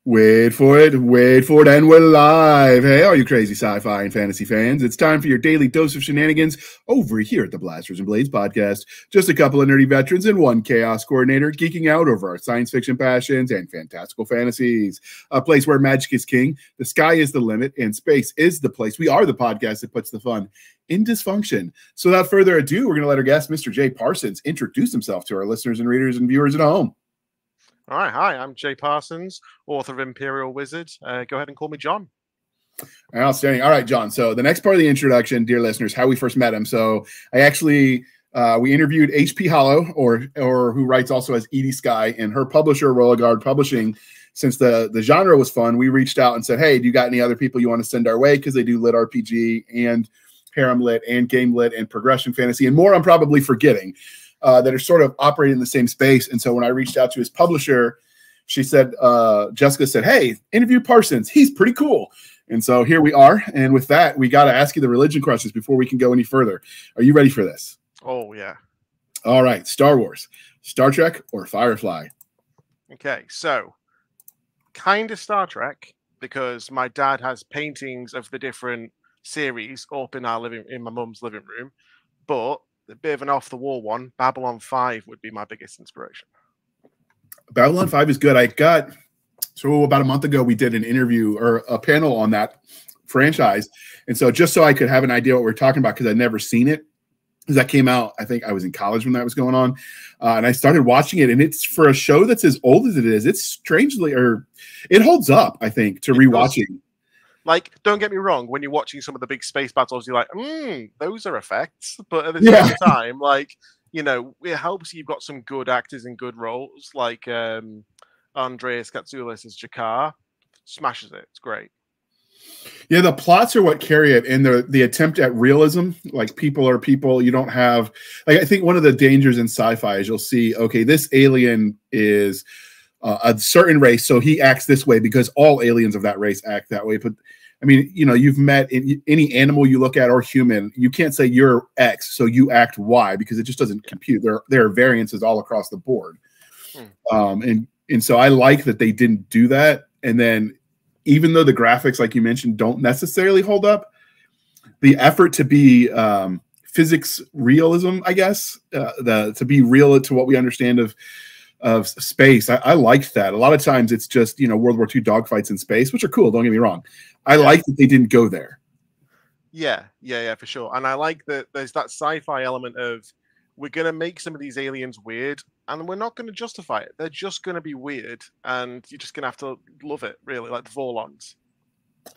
Wait for it, and we're live. Hey, all you crazy sci-fi and fantasy fans, it's time for your daily dose of shenanigans over here at the Blasters and Blades podcast. Just a couple of nerdy veterans and one chaos coordinator geeking out over our science fiction passions and fantastical fantasies. A place where magic is king, the sky is the limit, and space is the place. We are the podcast that puts the fun in dysfunction. So without further ado, we're going to let our guest, Mr. J Parsons, introduce himself to our listeners and readers and viewers at home. All right. Hi, I'm J Parsons, author of Imperial Wizard. Go ahead and call me John. Outstanding. All right, John. So the next part of the introduction, dear listeners, how we first met him. So I actually, we interviewed HP Hollow, or who writes also as Edie Sky, and her publisher, Royal Guard Publishing. Since the genre was fun, we reached out and said, hey, do you got any other people you want to send our way? Because they do lit RPG and harem lit and game lit and progression fantasy and more I'm probably forgetting. That are sort of operating in the same space. And so when I reached out to his publisher, she said, Jessica said, hey, interview Parsons. He's pretty cool. And so here we are. And with that, we got to ask you the religion questions before we can go any further. Are you ready for this? Oh, yeah. All right. Star Wars, Star Trek, or Firefly? Okay. So kind of Star Trek, because my dad has paintings of the different series up in my mum's living room. But a bit of an off-the-wall one, Babylon 5 would be my biggest inspiration. Babylon 5 is good. So about a month ago, we did an interview or a panel on that franchise. And so just so I could have an idea what we're talking about, because I'd never seen it, because that came out, I think I was in college when that was going on. And I started watching it, and it's for a show that's as old as it is. It's strangely, or it holds up, I think, to rewatching. Like, don't get me wrong, when you're watching some of the big space battles, you're like, those are effects. But at the same time, like, you know, it helps you've got some good actors in good roles, like Andreas Katsoulis as Jakar. Smashes it. It's great. Yeah, the plots are what carry it, and the attempt at realism, like people are people. You don't have, like, I think one of the dangers in sci-fi is you'll see, okay, this alien is a certain race, so he acts this way because all aliens of that race act that way. But I mean, you know, you've met any animal you look at or human, you can't say you're X, so you act Y, because it just doesn't compute. There are variances all across the board. And so I like that they didn't do that. And then even though the graphics, like you mentioned, don't necessarily hold up, the effort to be physics realism, I guess, to be real to what we understand of space. I liked that. A lot of times it's just, you know, World War II dogfights in space, which are cool. Don't get me wrong. I like that they didn't go there. Yeah, for sure. And I like that there's that sci-fi element of, we're going to make some of these aliens weird, and we're not going to justify it. They're just going to be weird, and you're just going to have to love it, really, like the Vorlons.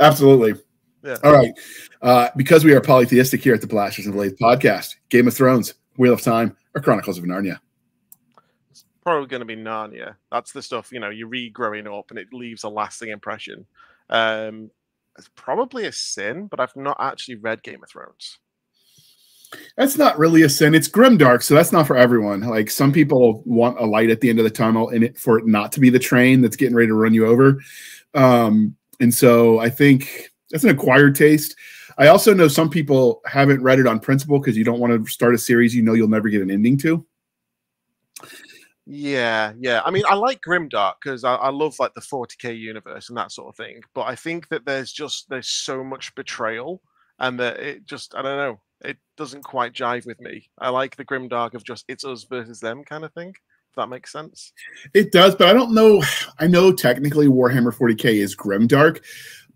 Absolutely. Yeah. All right. Because we are polytheistic here at the Blasters and Blades podcast, Game of Thrones, Wheel of Time, or Chronicles of Narnia? Probably going to be Narnia. That's the stuff, you know, you read growing up and it leaves a lasting impression. It's probably a sin, but I've not actually read Game of Thrones. That's not really a sin. It's grimdark, so that's not for everyone. Like, some people want a light at the end of the tunnel and for it not to be the train that's getting ready to run you over. And so I think that's an acquired taste. I also know some people haven't read it on principle because you don't want to start a series you know you'll never get an ending to. Yeah. I mean, I like grimdark because I love like the 40K universe and that sort of thing. But I think that there's so much betrayal, and that it just, I don't know, it doesn't quite jive with me. I like the grimdark of just it's us versus them kind of thing. If that makes sense. It does, but I don't know. I know technically Warhammer 40K is grimdark,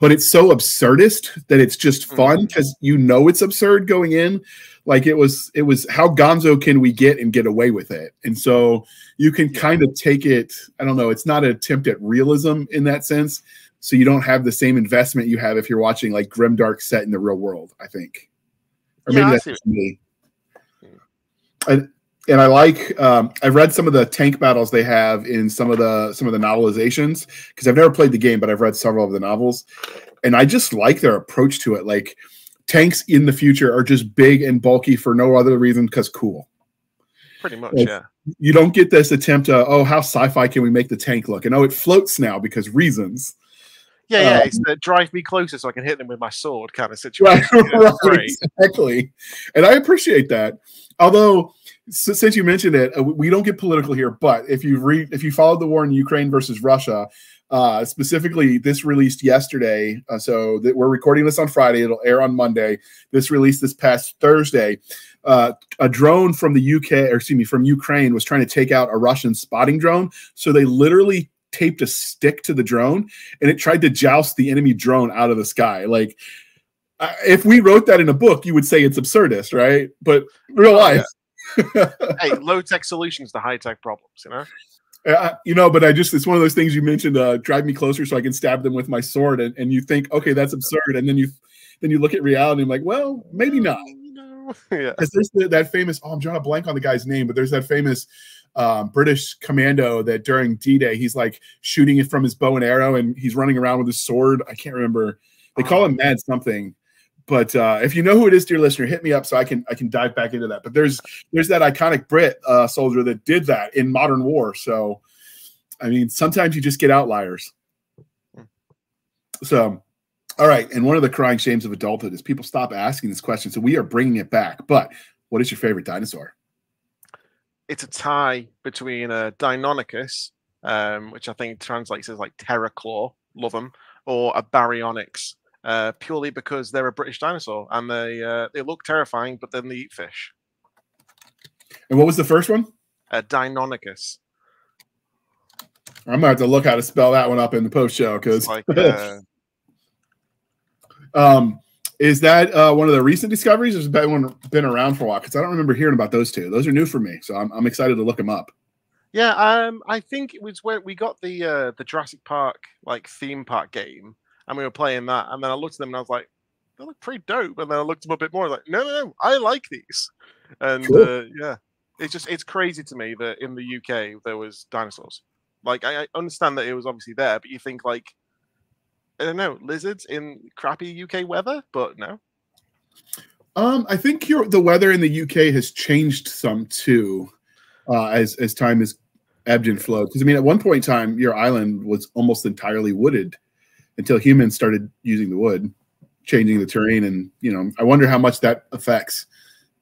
but it's so absurdist that it's just fun because you know it's absurd going in. Like, it was how gonzo can we get and get away with it? And so you can kind of take it. I don't know. It's not an attempt at realism in that sense. So you don't have the same investment you have if you're watching like grimdark set in the real world, I think. Or maybe that's just me. And I like, I've read some of the tank battles they have in some of the novelizations, because I've never played the game, but I've read several of the novels, and I just like their approach to it. Like, tanks in the future are just big and bulky for no other reason because cool. Pretty much, like, yeah. You don't get this attempt to, oh, how sci-fi can we make the tank look? And oh, it floats now because reasons. Yeah, it's the drive me closer so I can hit them with my sword kind of situation. Right, exactly. And I appreciate that. Although, since you mentioned it, we don't get political here, but if you followed the war in Ukraine versus Russia, Specifically, this released yesterday. We're recording this on Friday. It'll air on Monday. This released this past Thursday. A drone from the UK, or excuse me, from Ukraine was trying to take out a Russian spotting drone. So they literally taped a stick to the drone and it tried to joust the enemy drone out of the sky. Like, if we wrote that in a book, you would say it's absurdist, right? But real life. Yeah. Hey, low-tech solutions to high-tech problems, you know? But it's one of those things you mentioned, drive me closer so I can stab them with my sword. And you think, okay, that's absurd. And then you look at reality and like, well, maybe not. Yeah. Because there's that famous, I'm drawing a blank on the guy's name, but there's that famous British commando that during D-Day, he's like shooting it from his bow and arrow and he's running around with his sword. I can't remember. They call him Mad something. But if you know who it is, dear listener, hit me up so I can dive back into that. But there's that iconic Brit soldier that did that in modern war. So, I mean, sometimes you just get outliers. So, all right. And one of the crying shames of adulthood is people stop asking this question. So we are bringing it back. But what is your favorite dinosaur? It's a tie between a Deinonychus, which I think translates as like Terraclaw, love them, or a Baryonyx. Purely because they're a British dinosaur and they look terrifying, but then they eat fish. And what was the first one? Deinonychus. I'm gonna have to look how to spell that one up in the post show because like, is that one of the recent discoveries? Or has that one been around for a while? Because I don't remember hearing about those two. Those are new for me, so I'm excited to look them up. Yeah, I think it was where we got the Jurassic Park like theme park game. And we were playing that, and then I looked at them and I was like, they look pretty dope. And then I looked them up a bit more, like, no, I like these. And cool. Yeah, it's crazy to me that in the UK there was dinosaurs. Like, I understand that it was obviously there, but you think like, I don't know, lizards in crappy UK weather, but no. I think the weather in the UK has changed some too, as time has ebbed and flowed. Because I mean, at one point in time, your island was almost entirely wooded. Until humans started using the wood, changing the terrain. And, I wonder how much that affects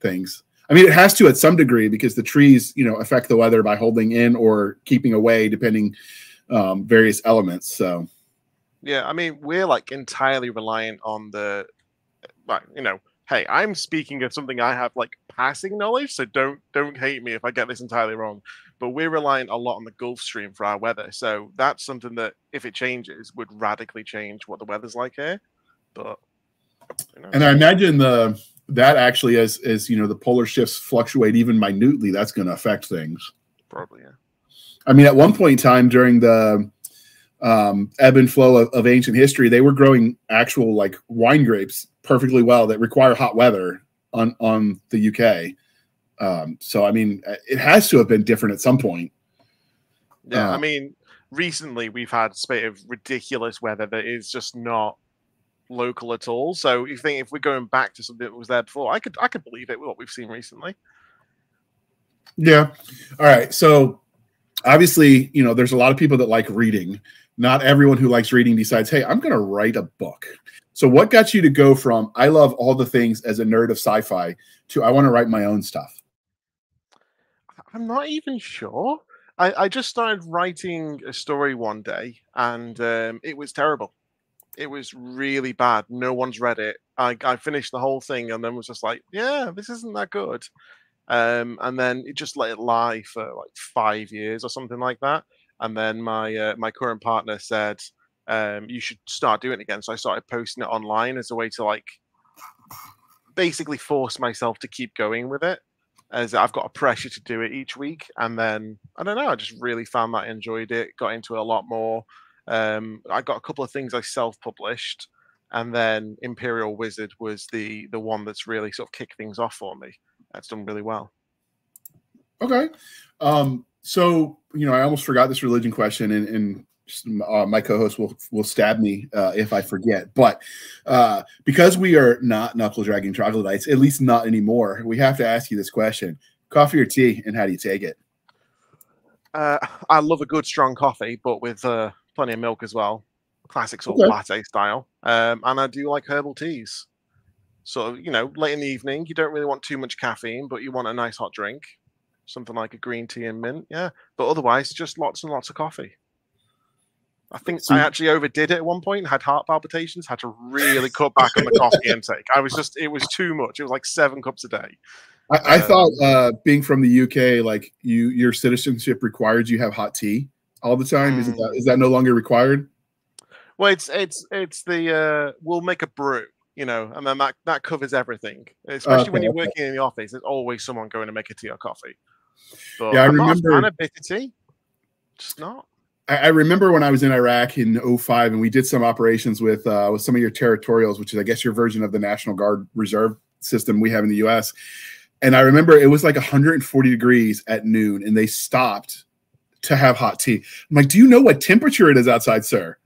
things. I mean, it has to at some degree because the trees, affect the weather by holding in or keeping away, depending various elements. So, yeah, I mean, we're like entirely reliant on hey, I'm speaking of something I have like passing knowledge, so don't hate me if I get this entirely wrong. But we're reliant a lot on the Gulf Stream for our weather, so that's something that, if it changes, would radically change what the weather's like here. But and I imagine that actually, as the polar shifts fluctuate even minutely, that's going to affect things. Probably, yeah. I mean, at one point in time during the ebb and flow of ancient history, they were growing actual like wine grapes perfectly well that require hot weather on the UK. So, I mean, it has to have been different at some point. Yeah, I mean, recently we've had a spate of ridiculous weather that is just not local at all. So you think if we're going back to something that was there before, I could believe it with what we've seen recently. Yeah. All right. So obviously, there's a lot of people that like reading. Not everyone who likes reading decides, hey, I'm going to write a book. So what got you to go from I love all the things as a nerd of sci-fi to I want to write my own stuff? I'm not even sure. I just started writing a story one day, and it was terrible. It was really bad. No one's read it. I finished the whole thing and then was just like, yeah, this isn't that good. And then it just let it lie for like 5 years or something like that. And then my current partner said, you should start doing it again. So I started posting it online as a way to like basically force myself to keep going with it, as I've got a pressure to do it each week. And then I don't know, I just really found that I enjoyed it, got into it a lot more. I got a couple of things I self-published, and then Imperial Wizard was the one that's really sort of kicked things off for me. That's done really well. Okay. So, I almost forgot this religion question, and my co-host will stab me if I forget. But because we are not knuckle dragging troglodytes, at least not anymore, we have to ask you this question: coffee or tea, and how do you take it? I love a good strong coffee, but with plenty of milk as well. Classic sort of latte style. And I do like herbal teas. So, late in the evening, you don't really want too much caffeine, but you want a nice hot drink. Something like a green tea and mint, yeah. But otherwise, just lots and lots of coffee. I think So, I actually overdid it at one point, had heart palpitations, had to really cut back on the coffee intake. It was too much. It was like 7 cups a day. I thought being from the UK, like your citizenship requires you have hot tea all the time. Is that no longer required? Well, it's the we'll make a brew, you know, and then that covers everything. Especially when you're Okay. working in the office, there's always someone going to make a tea or coffee. But Yeah, I I'm not a fan remember. of bitter tea. Just not. I remember when I was in Iraq in '05, and we did some operations with some of your territorials, which is, I guess, your version of the National Guard Reserve system we have in the U.S. And I remember it was like 140 degrees at noon, and they stopped to have hot tea. I'm like, "Do you know what temperature it is outside, sir?"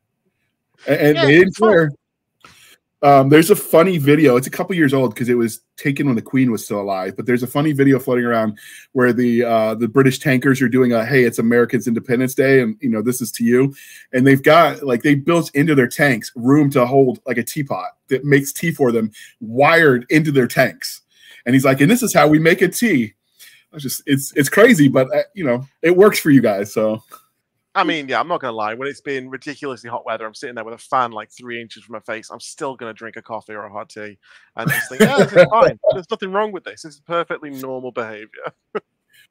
And Yeah, they didn't it's fine. care. There's a funny video. It's a couple years old because it was taken when the Queen was still alive. But there's a funny video floating around where the British tankers are doing a "Hey, it's Americans' Independence Day, and this is to you." And they've got they built into their tanks room to hold like a teapot that makes tea for them, wired into their tanks. And he's like, "And this is how we make a tea." It's crazy, but it works for you guys. So. I mean, yeah, I'm not gonna lie. When it's been ridiculously hot weather, I'm sitting there with a fan like 3 inches from my face. I'm still gonna drink a coffee or a hot tea, and just think, yeah, this is fine. There's nothing wrong with this. This is perfectly normal behavior.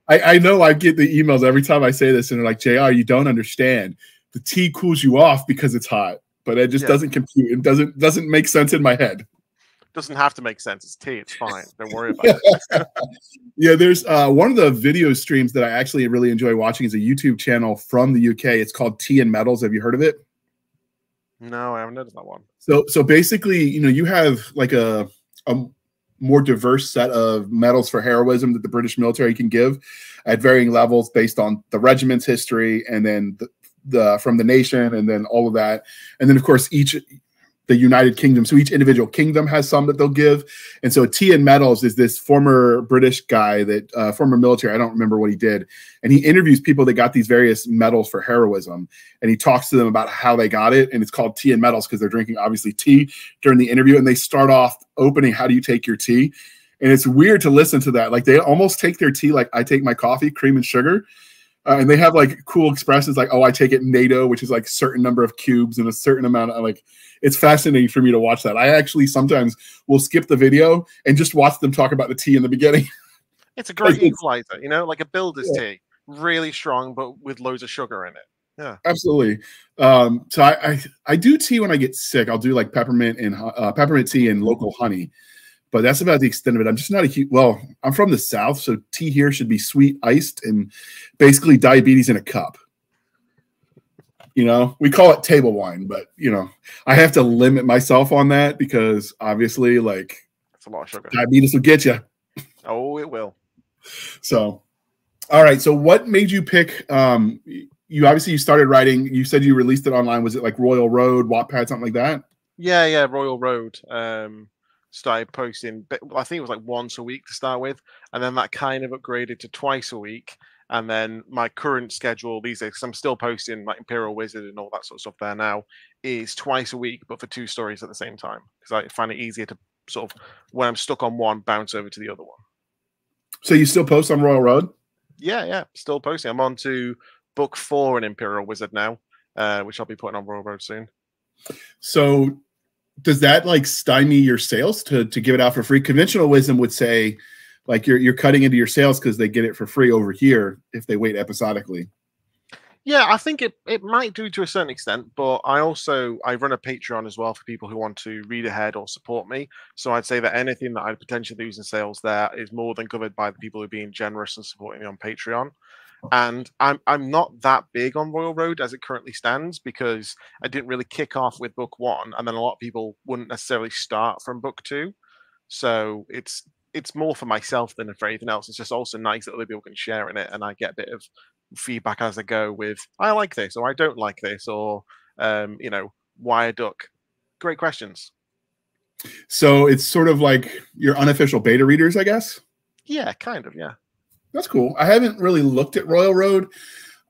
I know I get the emails every time I say this, and they're like, "JR, you don't understand. The tea cools you off because it's hot, but it just doesn't compute. It doesn't make sense in my head." Doesn't have to make sense. It's tea. It's fine. Don't worry about it. Yeah, there's one of the video streams that I actually really enjoy watching is a YouTube channel from the UK. It's called Tea and Metals. Have you heard of it? No, I haven't noticed that one. So basically, you have like a more diverse set of medals for heroism that the British military can give at varying levels based on the regiment's history, and then the from the nation, and then all of that, and then of course the United Kingdom. So each individual kingdom has some that they'll give. And so Tea and Metals is this former British guy that former military, I don't remember what he did. And he interviews people that got these various medals for heroism. And he talks to them about how they got it. And it's called Tea and Metals because they're drinking obviously tea during the interview. And they start off opening, "How do you take your tea?" And it's weird to listen to that. Like they almost take their tea like I take my coffee, cream and sugar. And they have like cool expressions like, "Oh, I take it NATO," which is like a certain number of cubes and a certain amount of it's fascinating for me to watch that. I actually sometimes will skip the video and just watch them talk about the tea in the beginning. It's a great equalizer, like a builder's tea. Really strong, but with loads of sugar in it. Yeah. Absolutely. So I do tea when I get sick. I'll do like peppermint tea and local honey. But that's about the extent of it. I'm just not a huge, I'm from the South, so tea here should be sweet, iced, and basically diabetes in a cup. We call it table wine, but, I have to limit myself on that because obviously, it's a lot of sugar. Diabetes will get you. Oh, it will. So, all right. So what made you pick, you started writing, you said you released it online. Was it like Royal Road, Wattpad, something like that? Yeah, Royal Road. Started posting, I think it was like once a week to start with, and then that kind of upgraded to twice a week. And then my current schedule these days, because I'm still posting like Imperial Wizard and all that sort of stuff there now, is twice a week, but for 2 stories at the same time, because I find it easier to sort of, when I'm stuck on one, bounce over to the other one. So you still post on Royal Road? Yeah, still posting. I'm on to book 4 in Imperial Wizard now, which I'll be putting on Royal Road soon. So does that stymie your sales to give it out for free? Conventional wisdom would say you're cutting into your sales because they get it for free over here if they wait episodically. Yeah, I think it might do to a certain extent, but I run a Patreon as well for people who want to read ahead or support me. So I'd say that anything that I'd potentially lose in sales there is more than covered by the people who are being generous and supporting me on Patreon. And I'm not that big on Royal Road as it currently stands because I didn't really kick off with book 1, and then a lot of people wouldn't necessarily start from book 2. So it's more for myself than for anything else. It's just also nice that other people can share in it, and I get a bit of feedback as I go with I like this or I don't like this or why a duck. Great questions. So it's sort of like your unofficial beta readers, I guess. Yeah, kind of. Yeah. That's cool. I haven't really looked at Royal Road.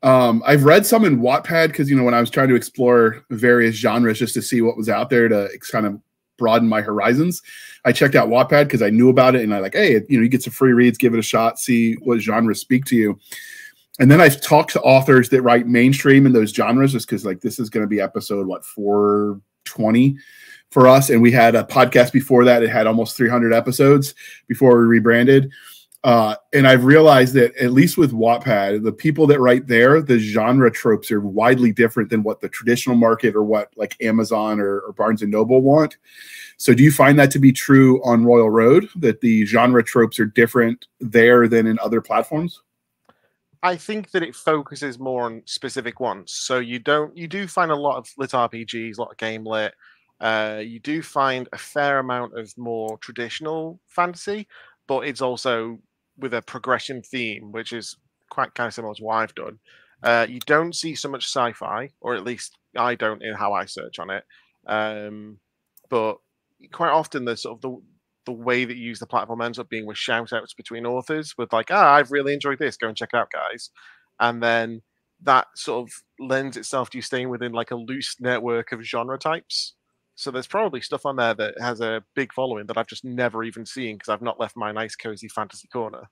I've read some in Wattpad because, when I was trying to explore various genres just to see what was out there to kind of broaden my horizons, I checked out Wattpad because I knew about it and I hey, you get some free reads, give it a shot, see what genres speak to you. And then I've talked to authors that write mainstream in those genres, just because like this is going to be episode, what, 420 for us. And we had a podcast before that. It had almost 300 episodes before we rebranded. And I've realized that at least with Wattpad, the people that write there, the genre tropes are widely different than what the traditional market or what like Amazon or Barnes and Noble want. So do you find that to be true on Royal Road, that the genre tropes are different there than in other platforms? I think that it focuses more on specific ones. So you do find a lot of lit RPGs, a lot of game lit. You do find a fair amount of more traditional fantasy, but it's also with a progression theme, which is quite kind of similar to what I've done. You don't see so much sci-fi, or at least I don't in how I search on it. But quite often the sort of the way that you use the platform ends up being with shout outs between authors with like, I've really enjoyed this, go and check it out, guys. And then that sort of lends itself to you staying within like a loose network of genre types. So there's probably stuff on there that has a big following that I've just never even seen because I've not left my nice cozy fantasy corner.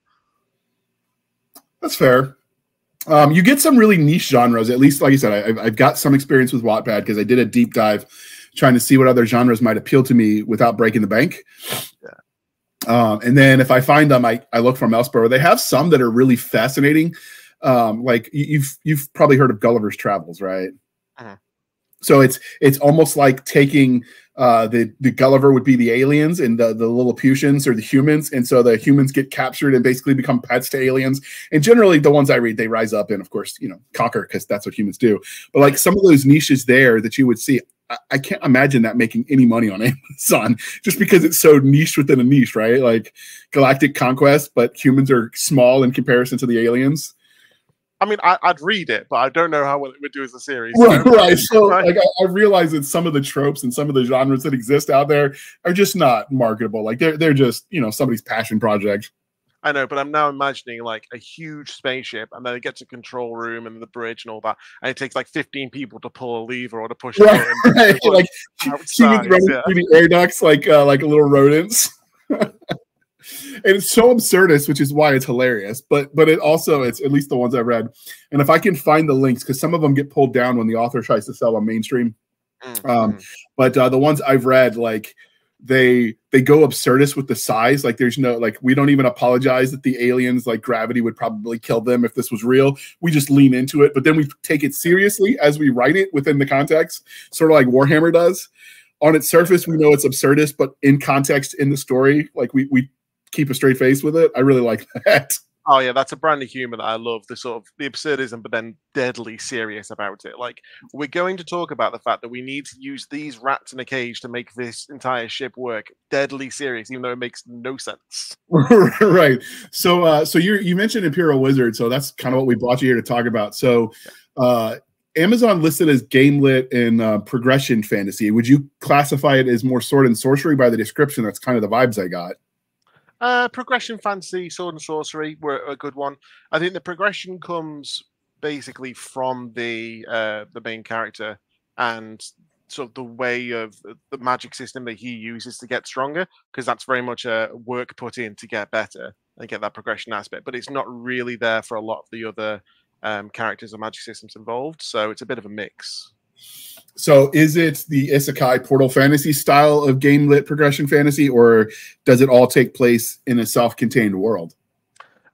That's fair. You get some really niche genres, at least like you said, I've got some experience with Wattpad because I did a deep dive trying to see what other genres might appeal to me without breaking the bank. Yeah. And then if I find them, I look from elsewhere. They have some that are really fascinating. Like you've probably heard of Gulliver's Travels, right? Uh-huh. So it's almost like taking the Gulliver would be the aliens and the Lilliputians are the humans. And so the humans get captured and basically become pets to aliens. And generally the ones I read, they rise up and of course, conquer because that's what humans do. But like some of those niches there that you would see, I can't imagine that making any money on Amazon just because it's so niche within a niche, right? Like galactic conquest, but humans are small in comparison to the aliens. I mean, I'd read it, but I don't know how well it would do as a series. Right. So like, I realize that some of the tropes and some of the genres that exist out there are just not marketable. Like they're just, somebody's passion project. I know, but I'm now imagining like a huge spaceship and then it gets a control room and the bridge and all that. And it takes like 15 people to pull a lever or to push a button. Right. Like humans running through the air ducts like little rodents. And it's so absurdist, which is why it's hilarious. But it's at least the ones I've read. And if I can find the links, because some of them get pulled down when the author tries to sell on mainstream. But the ones I've read, like they go absurdist with the size. Like there's no, like we don't even apologize that the aliens, like gravity would probably kill them if this was real. We just lean into it. But then we take it seriously as we write it within the context, sort of like Warhammer does. On its surface, we know it's absurdist, but in context, in the story, like we keep a straight face with it. I really like that. Oh yeah, that's a brand of humor that I love. The sort of the absurdism, but then deadly serious about it. Like we're going to talk about the fact that we need to use these rats in a cage to make this entire ship work. Deadly serious, even though it makes no sense. Right. So you mentioned Imperial Wizard, so that's kind of what we brought you here to talk about. So Amazon listed as game lit and progression fantasy. Would you classify it as more sword and sorcery by the description? That's kind of the vibes I got. Progression fantasy, sword and sorcery were a good one. I think the progression comes basically from the main character and sort of the way of the magic system that he uses to get stronger, because that's very much a work put in to get better and get that progression aspect. But it's not really there for a lot of the other characters or magic systems involved. So it's a bit of a mix. So is it the Isekai Portal Fantasy style of game lit progression fantasy, or does it all take place in a self-contained world?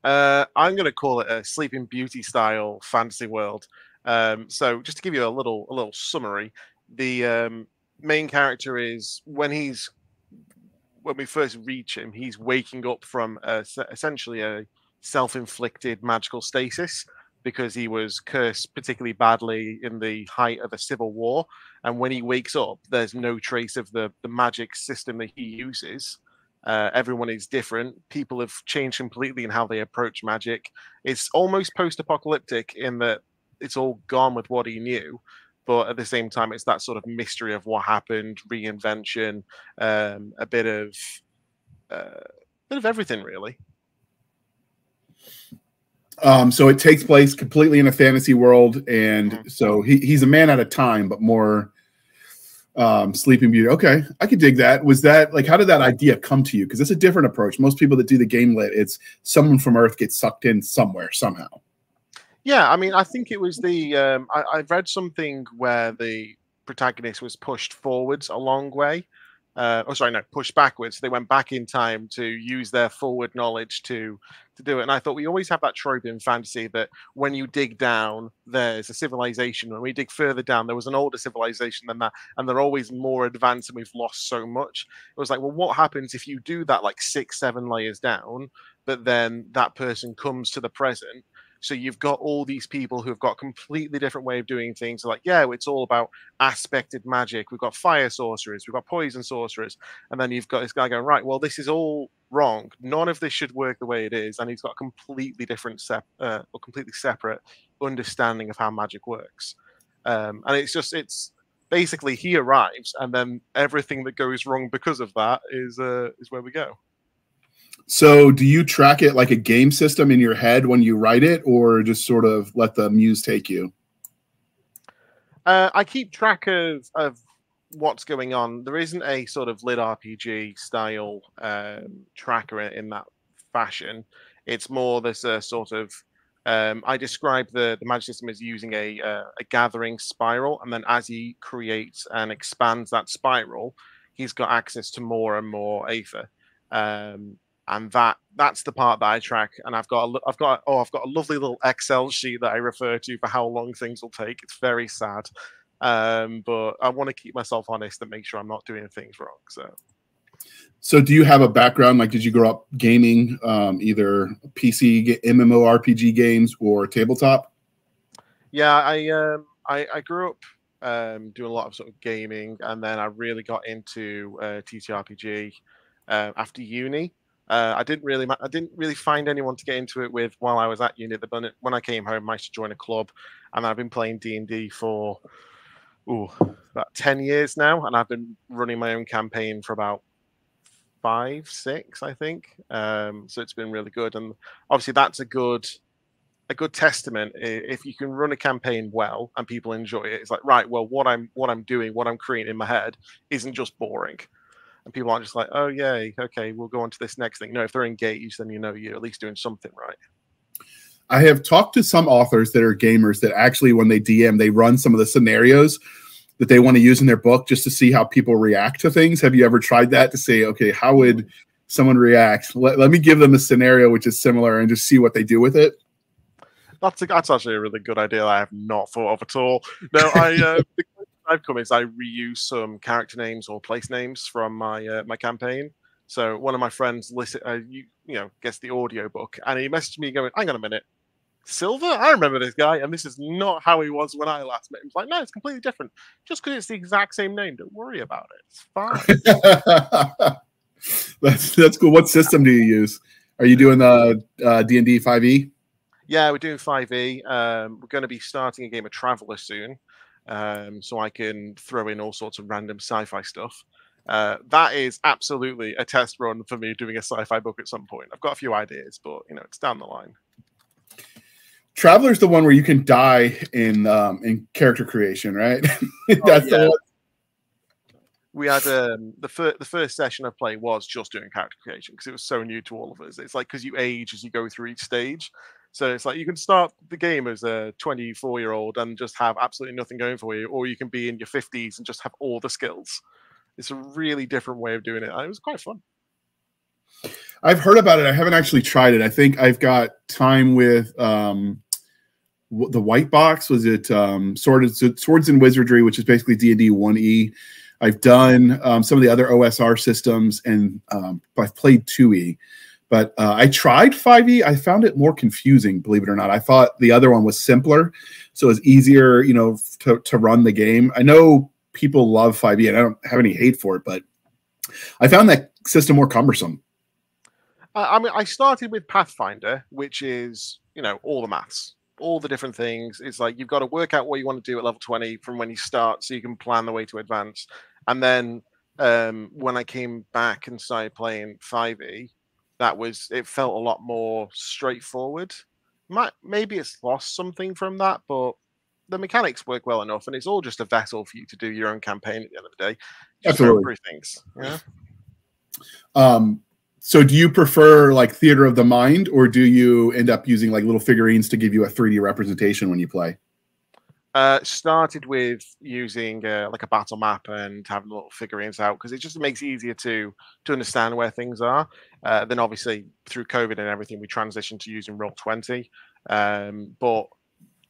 I'm going to call it a Sleeping Beauty style fantasy world. So just to give you a little summary, the main character is when we first reach him, he's waking up from essentially a self-inflicted magical stasis, because he was cursed particularly badly in the height of a civil war. And when he wakes up, there's no trace of the magic system that he uses. Everyone is different. People have changed completely in how they approach magic. It's almost post-apocalyptic in that it's all gone with what he knew. But at the same time, it's that sort of mystery of what happened, reinvention, a bit of everything, really. So it takes place completely in a fantasy world, and so he's a man at a time, but more Sleeping Beauty. Okay, I could dig that. Was that like, how did that idea come to you? Because it's a different approach. Most people that do the game lit, it's someone from Earth gets sucked in somewhere somehow. Yeah, I mean, I think it was the I've read something where the protagonist was pushed forwards a long way. Oh, sorry, no, pushed backwards. They went back in time to use their forward knowledge to do it. And I thought we always have that trope in fantasy that when you dig down, there's a civilization. When we dig further down, there was an older civilization than that, and they're always more advanced, and we've lost so much. It was like, well, what happens if you do that like 6, 7 layers down, but then that person comes to the present? So you've got all these people who've got completely different way of doing things. So like, yeah, it's all about aspected magic. We've got fire sorcerers, we've got poison sorcerers, and then you've got this guy going, right, well, this is all wrong. None of this should work the way it is, and he's got a completely different, or completely separate understanding of how magic works. And it's basically he arrives, and then everything that goes wrong because of that is where we go. So do you track it like a game system in your head when you write it, or just sort of let the muse take you? I keep track of what's going on. There isn't a sort of lit RPG style tracker in that fashion. It's more this sort of I describe the magic system as using a gathering spiral, and then as he creates and expands that spiral, he's got access to more and more aether. And that's the part that I track. And I've got a lovely little Excel sheet that I refer to for how long things will take. It's very sad, but I want to keep myself honest and make sure I'm not doing things wrong. So do you have a background? Like, did you grow up gaming, either PC MMORPG games or tabletop? Yeah, I grew up doing a lot of sort of gaming, and then I really got into TTRPG after uni. I didn't really find anyone to get into it with while I was at uni. But when I came home, I used to join a club, and I've been playing D&D for about 10 years now, and I've been running my own campaign for about 5, 6, I think. So it's been really good, and obviously that's a good testament. If you can run a campaign well and people enjoy it, it's like, right, well, what I'm doing, what I'm creating in my head isn't just boring. And people aren't just like, oh, yay, okay, we'll go on to this next thing. No, if they're engaged, then you're at least doing something right. I have talked to some authors that are gamers that actually, when they DM, they run some of the scenarios that they want to use in their book just to see how people react to things. Have you ever tried that to say, okay, how would someone react? Let me give them a scenario which is similar and just see what they do with it? That's actually a really good idea I have not thought of at all. No, I've come is I reuse some character names or place names from my my campaign. So one of my friends gets the audio book, and he messaged me going, "Hang on a minute, Silver? I remember this guy, and this is not how he was when I last met him." He's like, "No, it's completely different. Just because it's the exact same name, don't worry about it. It's fine." That's cool. What system do you use? Are you doing the D&D 5e? Yeah, we're doing 5e. We're going to be starting a game of Traveller soon. So I can throw in all sorts of random sci-fi stuff. That is absolutely a test run for me doing a sci-fi book at some point. I've got a few ideas, but it's down the line. Traveler's the one where you can die in character creation, right? That's the one. We had the first session of play was just doing character creation because it was so new to all of us. It's like because you age as you go through each stage. So it's like you can start the game as a 24-year-old and just have absolutely nothing going for you, or you can be in your 50s and just have all the skills. It's a really different way of doing it. And it was quite fun. I've heard about it. I haven't actually tried it. I think I've got time with the white box. Was it Swords and Wizardry, which is basically D&D 1E. I've done some of the other OSR systems, and I've played 2E. But I tried 5e. I found it more confusing, believe it or not. I thought the other one was simpler, so it was easier, to run the game. I know people love 5e, and I don't have any hate for it, but I found that system more cumbersome. I mean, I started with Pathfinder, which is, all the maths, all the different things. It's like you've got to work out what you want to do at level 20 from when you start, so you can plan the way to advance. And then when I came back and started playing 5e, it felt a lot more straightforward. Maybe it's lost something from that, but the mechanics work well enough, and it's all just a vessel for you to do your own campaign at the end of the day. Just Absolutely. through things. Yeah. So do you prefer like theater of the mind, or do you end up using like little figurines to give you a 3D representation when you play? Started with using like a battle map and having little figurines out because it just makes it easier to understand where things are. Then obviously through COVID and everything, we transitioned to using Roll20. But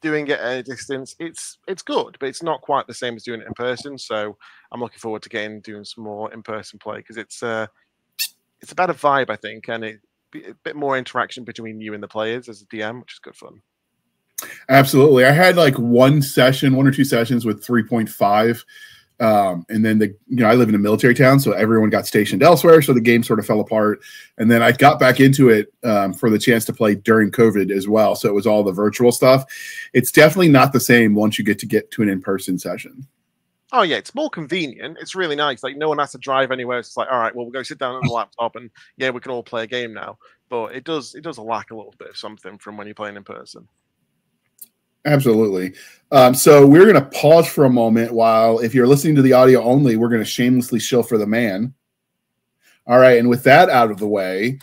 doing it at a distance, it's good, but it's not quite the same as doing it in person. So I'm looking forward to doing some more in person play because it's a better vibe, I think, and a bit more interaction between you and the players as a DM, which is good fun. Absolutely. I had like one or two sessions with 3.5. And then I live in a military town, so everyone got stationed elsewhere. So the game sort of fell apart. And then I got back into it for the chance to play during COVID as well. So it was all the virtual stuff. It's definitely not the same once you get to an in-person session. Oh yeah, it's more convenient. It's really nice. Like no one has to drive anywhere. It's like, all right, well, we'll go sit down on the laptop and yeah, we can all play a game now. But it does lack a little bit of something from when you're playing in person. Absolutely. So we're going to pause for a moment while, if you're listening to the audio only, we're going to shamelessly shill for the man. All right. And with that out of the way,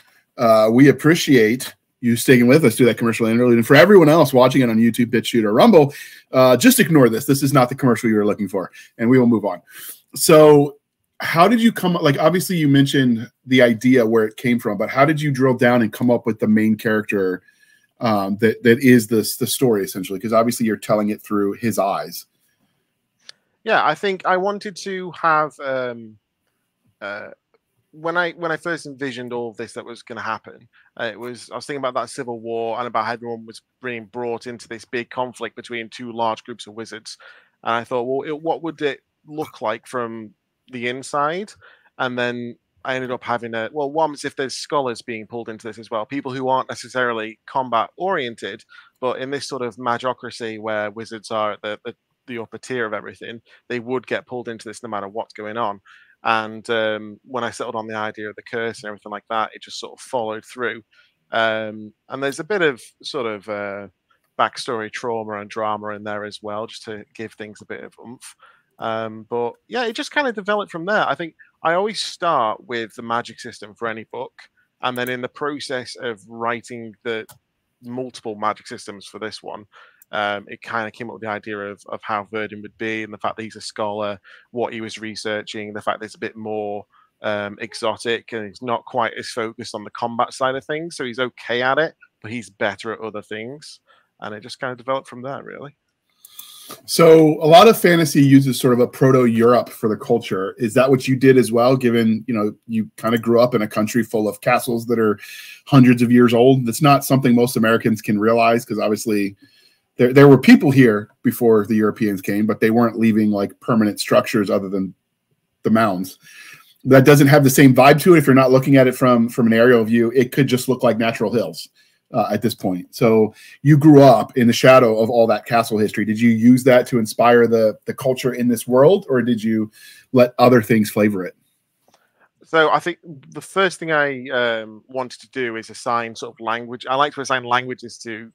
we appreciate you sticking with us through that commercial interlude. And for everyone else watching it on YouTube, BitChute, or Rumble, just ignore this. This is not the commercial you were looking for, and we will move on. So how did you come, like, obviously you mentioned the idea where it came from, but how did you drill down and come up with the main character that is the story, essentially? Because obviously you're telling it through his eyes. Yeah, I think I wanted to have when I first envisioned all of this that was going to happen, I was thinking about that civil war and about how everyone was being brought into this big conflict between two large groups of wizards, and I thought, well, what would it look like from the inside? And then I ended up having one was if there's scholars being pulled into this as well, people who aren't necessarily combat oriented, but in this sort of magocracy where wizards are at the upper tier of everything, they would get pulled into this no matter what's going on. And when I settled on the idea of the curse and everything like that, it just sort of followed through. And there's a bit of sort of backstory trauma and drama in there as well, just to give things a bit of oomph. But yeah, it just kind of developed from there. I think I always start with the magic system for any book, and then in the process of writing the multiple magic systems for this one, it kind of came up with the idea of how Verdun would be, and the fact that he's a scholar, what he was researching, the fact that it's a bit more exotic, and he's not quite as focused on the combat side of things. So he's okay at it, but he's better at other things. And it just kind of developed from there, really. So a lot of fantasy uses sort of a proto-Europe for the culture. Is that what you did as well, given, you kind of grew up in a country full of castles that are hundreds of years old? That's not something most Americans can realize, because obviously there were people here before the Europeans came, but they weren't leaving like permanent structures other than the mounds. That doesn't have the same vibe to it. If you're not looking at it from an aerial view, it could just look like natural hills. At this point. So you grew up in the shadow of all that castle history. Did you use that to inspire the culture in this world, or did you let other things flavor it? So I think the first thing I wanted to do is assign sort of language. I like to assign languages to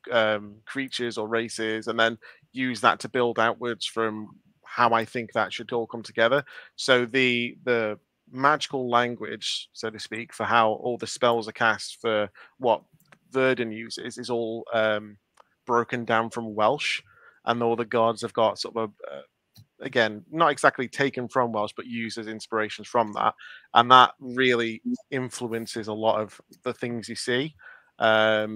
creatures or races, and then use that to build outwards from how I think that should all come together. So the magical language, so to speak, for how all the spells are cast for what Verdun uses is all broken down from Welsh, and all the gods have got sort of again, not exactly taken from Welsh, but used as inspirations from that, and that really influences a lot of the things you see. A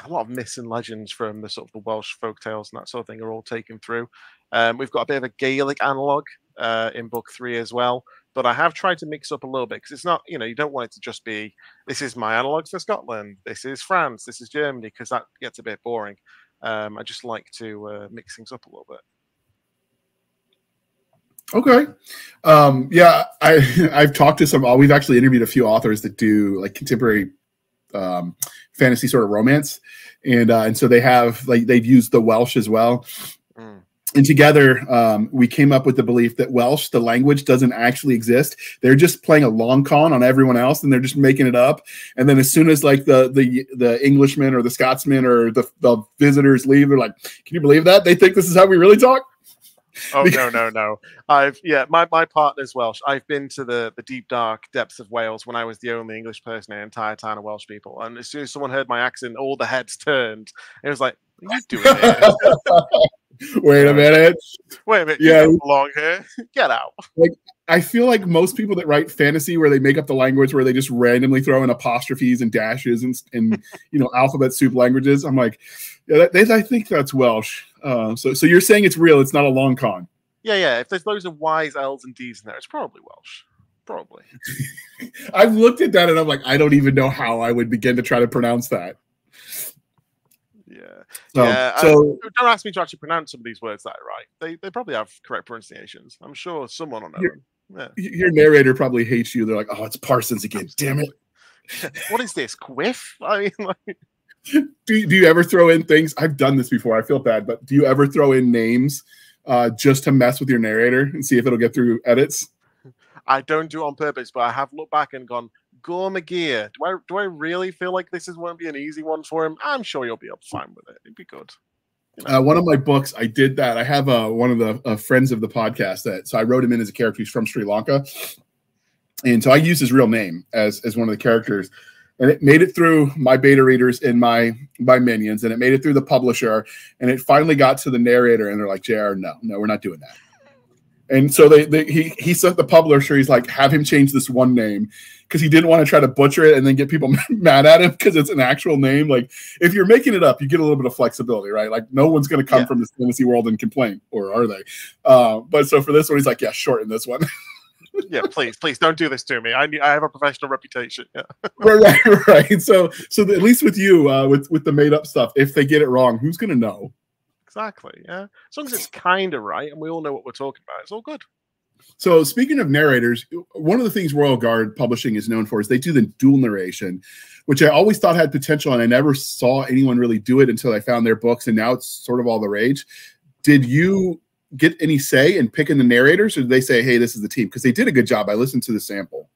lot of myths and legends from the sort of the Welsh folktales and that sort of thing are all taken through. We've got a bit of a Gaelic analog in book 3 as well. But I have tried to mix up a little bit, because it's not, you don't want it to just be, this is my analog for Scotland, this is France, this is Germany, because that gets a bit boring. I just like to mix things up a little bit. Okay. Yeah, I've talked to we've actually interviewed a few authors that do like contemporary fantasy sort of romance. And so they've used the Welsh as well. And together, we came up with the belief that Welsh, the language, doesn't actually exist. They're just playing a long con on everyone else, and they're just making it up. And then as soon as like the Englishmen or the Scotsmen or the visitors leave, they're like, "Can you believe that? They think this is how we really talk?" Oh no. My partner's Welsh. I've been to the deep dark depths of Wales when I was the only English person in the entire town of Welsh people. And as soon as someone heard my accent, all the heads turned. It was like, "What are you doing here? Wait a minute. Wait a minute, Yeah, you don't belong here. Get out." like I feel like most people that write fantasy where they make up the language where they just randomly throw in apostrophes and dashes and alphabet soup languages. I'm like, yeah, I think that's Welsh. So you're saying it's real. It's not a long con. Yeah. If there's loads of Y's, L's, and D's in there, it's probably Welsh. Probably. I've looked at that and I'm like, I don't even know how I would begin to try to pronounce that. Yeah. So don't ask me to actually pronounce some of these words that are right. They probably have correct pronunciations. I'm sure someone will know them. Yeah. Your narrator probably hates you. They're like, oh, it's Parsons again. Damn it. What is this? Quiff? I mean, like... do you ever throw in things? I've done this before. I feel bad, but do you ever throw in names just to mess with your narrator and see if it'll get through edits? I don't do it on purpose, but I have looked back and gone, Gore McGear. Do I really feel like this won't be an easy one for him? I'm sure you'll be fine with it. It'd be good. One of my books, I did that. I have one of the friends of the podcast so I wrote him in as a character. He's from Sri Lanka. And so I used his real name as one of the characters. And it made it through my beta readers and my minions. And it made it through the publisher. And it finally got to the narrator. And they're like, JR, no, we're not doing that. And so he sent the publisher, he's like, have him change this one name because he didn't want to try to butcher it and then get people mad at him because it's an actual name. Like, if you're making it up, you get a little bit of flexibility, right? Like, no one's going to come from this fantasy world and complain, or are they? But so for this one, he's like, yeah, shorten this one. Yeah, please don't do this to me. I have a professional reputation. Yeah. Right. So at least with you, with the made up stuff, if they get it wrong, who's going to know? Exactly. Yeah. As long as it's kind of right and we all know what we're talking about, it's all good. So speaking of narrators, one of the things Royal Guard Publishing is known for is they do the dual narration, which I always thought had potential, and I never saw anyone really do it until I found their books, and now it's sort of all the rage. Did you get any say in picking the narrators, or did they say, hey, this is the team? Because they did a good job. I listened to the sample.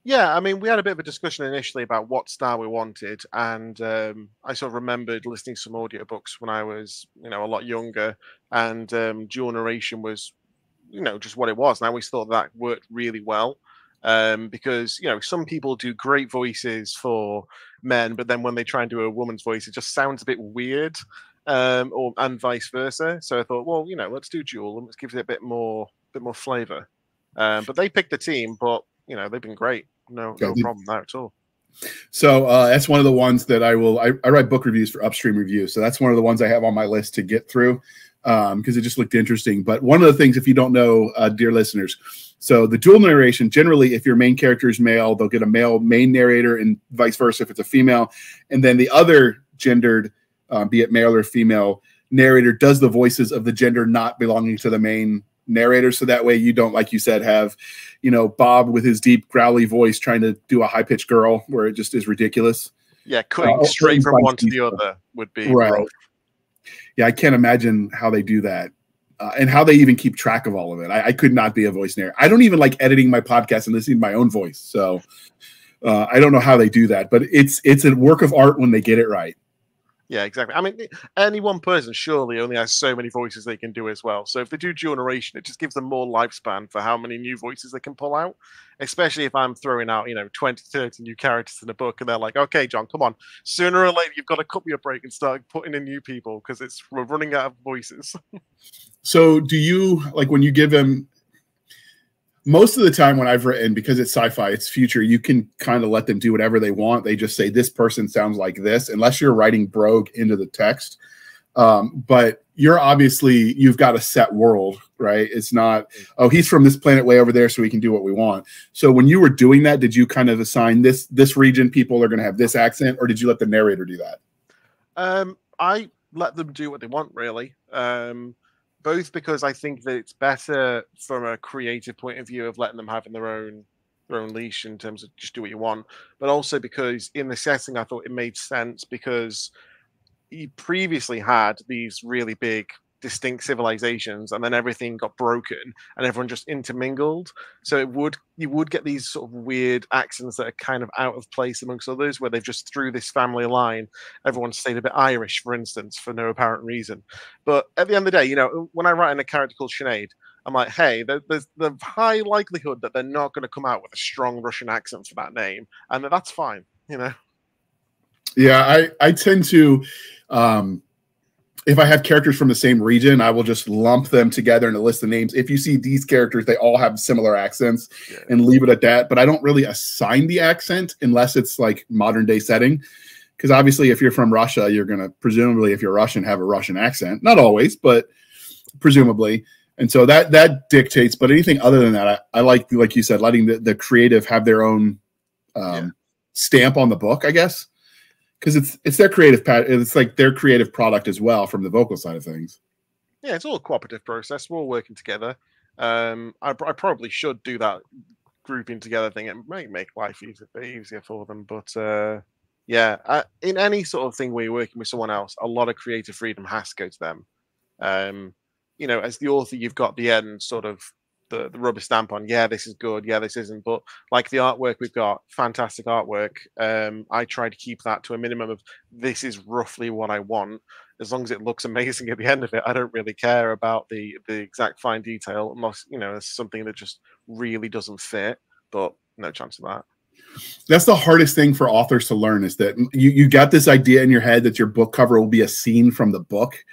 Yeah, I mean, we had a bit of a discussion initially about what style we wanted, and I sort of remembered listening to some audiobooks when I was, a lot younger, and dual narration was, just what it was. And I always thought that worked really well, because, some people do great voices for men, but then when they try and do a woman's voice, it just sounds a bit weird, and vice versa. So I thought, well, let's do dual and let's give it a bit more flavor. But they picked the team, but they've been great. No problem there at all. So that's one of the ones that I write book reviews for Upstream Review. So that's one of the ones I have on my list to get through because it just looked interesting. But one of the things, if you don't know, dear listeners, so the dual narration, generally, if your main character is male, they'll get a male main narrator and vice versa if it's a female. And then the other gendered, be it male or female, narrator does the voices of the gender not belonging to the main narrator, so that way you don't, like you said, have Bob with his deep growly voice trying to do a high-pitched girl where it just is ridiculous. Yeah, cutting straight from one to the other would be right. Rough. Yeah, I can't imagine how they do that and how they even keep track of all of it. I could not be a voice narrator. I don't even like editing my podcast and listening to my own voice, so I don't know how they do that, but it's a work of art when they get it right. Yeah, exactly. I mean, any one person surely only has so many voices they can do as well. So if they do dual narration, it just gives them more lifespan for how many new voices they can pull out, especially if I'm throwing out, 20, 30 new characters in a book and they're like, okay, John, come on. Sooner or later, you've got to cut me a break and start putting in new people because we're running out of voices. So do you, like when you give them, most of the time when I've written, because it's sci-fi, it's future, you can kind of let them do whatever they want. They just say, this person sounds like this, unless you're writing brogue into the text. But you've got a set world, right? It's not, oh, he's from this planet way over there, so we can do what we want. So when you were doing that, did you kind of assign this region people are going to have this accent, or did you let the narrator do that? I let them do what they want, really. Both because I think that it's better from a creative point of view of letting them have their own leash in terms of just do what you want, but also because in the setting I thought it made sense because he previously had these really big distinct civilizations, and then everything got broken and everyone just intermingled. So you would get these sort of weird accents that are kind of out of place amongst others, where they've just through this family line, everyone stayed a bit Irish, for instance, for no apparent reason. But at the end of the day, you know, when I write in a character called Sinead, I'm like, hey, there's the high likelihood that they're not going to come out with a strong Russian accent for that name, and that's fine, you know. Yeah, I tend to, if I have characters from the same region, I will just lump them together in a list of names. If you see these characters, they all have similar accents, and leave it at that. But I don't really assign the accent unless it's like modern day setting. Because obviously, if you're from Russia, you're going to presumably, if you're Russian, have a Russian accent. Not always, but presumably. And so that dictates. But anything other than that, I like you said, letting the creative have their own stamp on the book, I guess. Because it's their creative it's like their creative product as well from the vocal side of things. Yeah, it's all a cooperative process. We're all working together. I probably should do that grouping together thing. It might make life easier for them. But yeah, in any sort of thing where you're working with someone else, a lot of creative freedom has to go to them. You know, as the author, you've got the end sort of the rubber stamp on, yeah, this is good, yeah, this isn't. But like the artwork we've got, fantastic artwork. I try to keep that to a minimum of this is roughly what I want. As long as it looks amazing at the end of it, I don't really care about the exact fine detail, unless, you know, it's something that just really doesn't fit. But no chance of that. That's the hardest thing for authors to learn, is that you got this idea in your head that your book cover will be a scene from the book.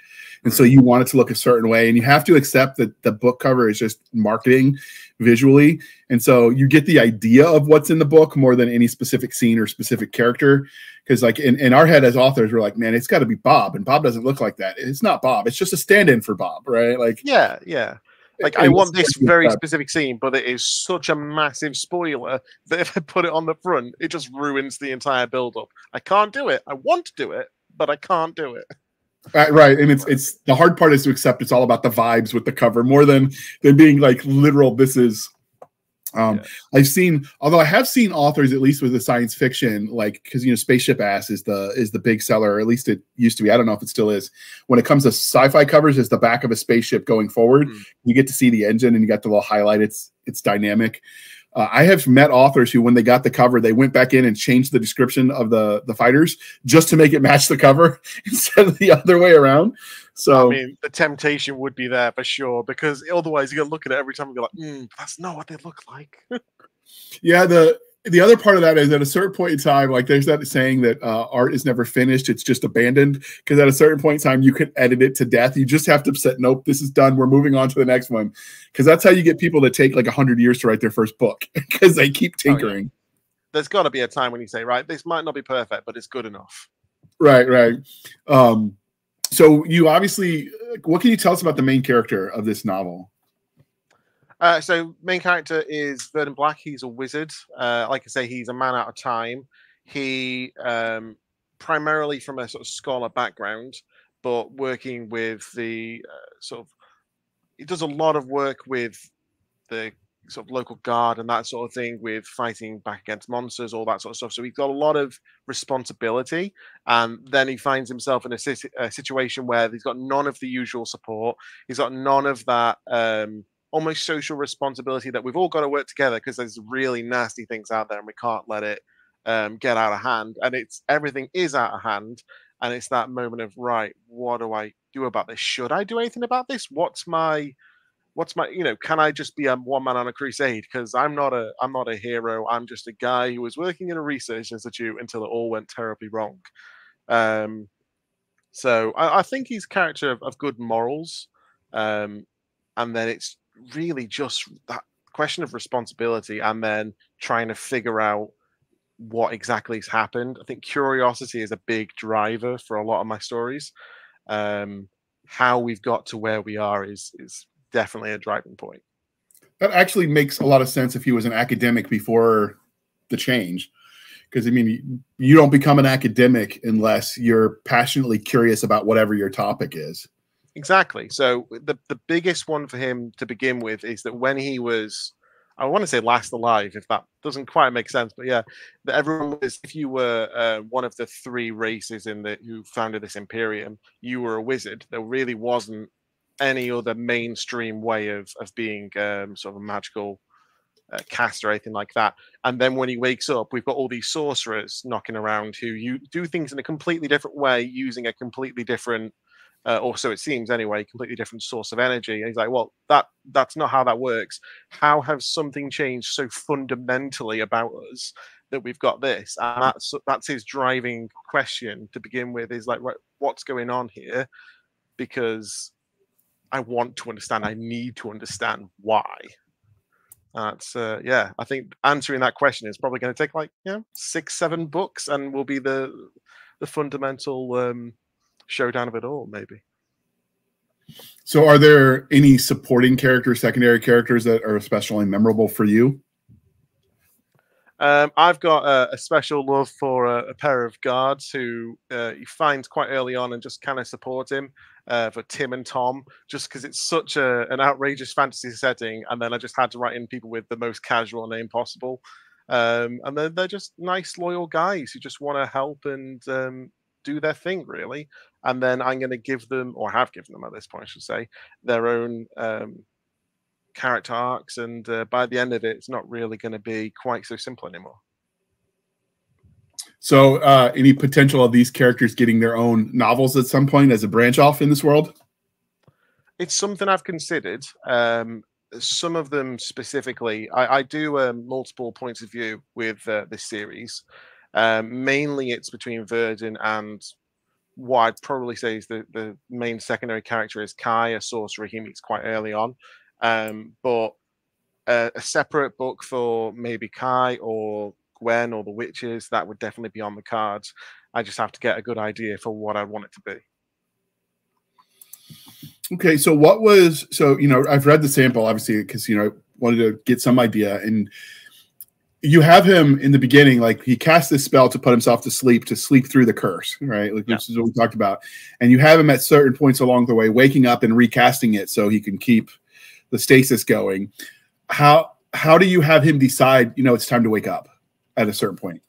And so you want it to look a certain way, and you have to accept that the book cover is just marketing visually. And so you get the idea of what's in the book more than any specific scene or specific character. Because like in our head as authors, we're like, man, it's got to be Bob, and Bob doesn't look like that. It's not Bob. It's just a stand-in for Bob, right? Like, yeah. Like, I want this very specific scene, but it is such a massive spoiler that if I put it on the front, it just ruins the entire build-up. I can't do it. I want to do it, but I can't do it. Right, and it's the hard part is to accept it's all about the vibes with the cover more than being like literal. This is I've seen, although I have seen authors, at least with the science fiction, like, because you know Spaceship Ass is the big seller, or at least it used to be. I don't know if it still is. When it comes to sci-fi covers, it's the back of a spaceship going forward. You get to see the engine, and you got the little highlight. It's dynamic. I have met authors who, when they got the cover, they went back in and changed the description of the fighters just to make it match the cover instead of the other way around. So I mean, the temptation would be there for sure, because otherwise you're gonna look at it every time and be like, that's not what they look like. Yeah, the other part of that is at a certain point in time, like there's that saying that art is never finished, it's just abandoned. Because at a certain point in time, you can edit it to death. You just have to say, nope, this is done. We're moving on to the next one. Because that's how you get people to take like 100 years to write their first book, because they keep tinkering. Yeah. There's got to be a time when you say, right, this might not be perfect, but it's good enough. Right. So you obviously, what can you tell us about the main character of this novel? So main character is Verdon Black. He's a wizard. Like I say, he's a man out of time. He primarily from a sort of scholar background, but working with the he does a lot of work with the sort of local guard and that sort of thing, with fighting back against monsters, all that sort of stuff. So he's got a lot of responsibility, and then he finds himself in a situation where he's got none of the usual support. He's got none of that almost social responsibility that we've all got to work together, because there's really nasty things out there and we can't let it get out of hand. And everything is out of hand, and it's that moment of, right, what do I do about this? Should I do anything about this? What's my can I just be a one man on a crusade? Because I'm not a hero. I'm just a guy who was working in a research institute until it all went terribly wrong. So I think he's a character of good morals, and then it's really just that question of responsibility, and then trying to figure out what exactly has happened. I think curiosity is a big driver for a lot of my stories. How we've got to where we are is definitely a driving point. That actually makes a lot of sense if he was an academic before the change. Because, I mean, you don't become an academic unless you're passionately curious about whatever your topic is. Exactly. So the biggest one for him to begin with is that when he was, I want to say last alive, if that doesn't quite make sense, but yeah, that everyone was, if you were one of the three races who founded this Imperium, you were a wizard. There really wasn't any other mainstream way of being sort of a magical cast or anything like that. And then when he wakes up, we've got all these sorcerers knocking around who you do things in a completely different way, using a completely different, or so it seems anyway, completely different source of energy. And he's like, well, that's not how that works. How has something changed so fundamentally about us that we've got this? And that's his driving question to begin with. Is like, right, what's going on here? Because I want to understand. I need to understand why. That's yeah. I think answering that question is probably going to take like 6-7 books, and will be the fundamental showdown of it all, maybe. So, are there any supporting characters, secondary characters that are especially memorable for you? I've got a special love for a pair of guards who he finds quite early on and just kind of support him, for Tim and Tom, just because it's such an outrageous fantasy setting. And then I just had to write in people with the most casual name possible. And they're just nice, loyal guys who just want to help and do their thing, really. And then I'm going to give them, or have given them at this point, I should say, their own character arcs, and by the end of it, it's not really going to be quite so simple anymore. So, any potential of these characters getting their own novels at some point as a branch off in this world? It's something I've considered. Some of them specifically, I do multiple points of view with this series. Mainly, it's between Verdun and what I'd probably say is the main secondary character is Kai, a sorcerer he meets quite early on. But a separate book for maybe Kai or Gwen or the witches, that would definitely be on the cards. I just have to get a good idea for what I want it to be. Okay, so I've read the sample, obviously, because wanted to get some idea, and you have him in the beginning, like he casts this spell to put himself to sleep through the curse, right? Like This is what we talked about, and you have him at certain points along the way waking up and recasting it so he can keep the stasis going. How do you have him decide, it's time to wake up at a certain point?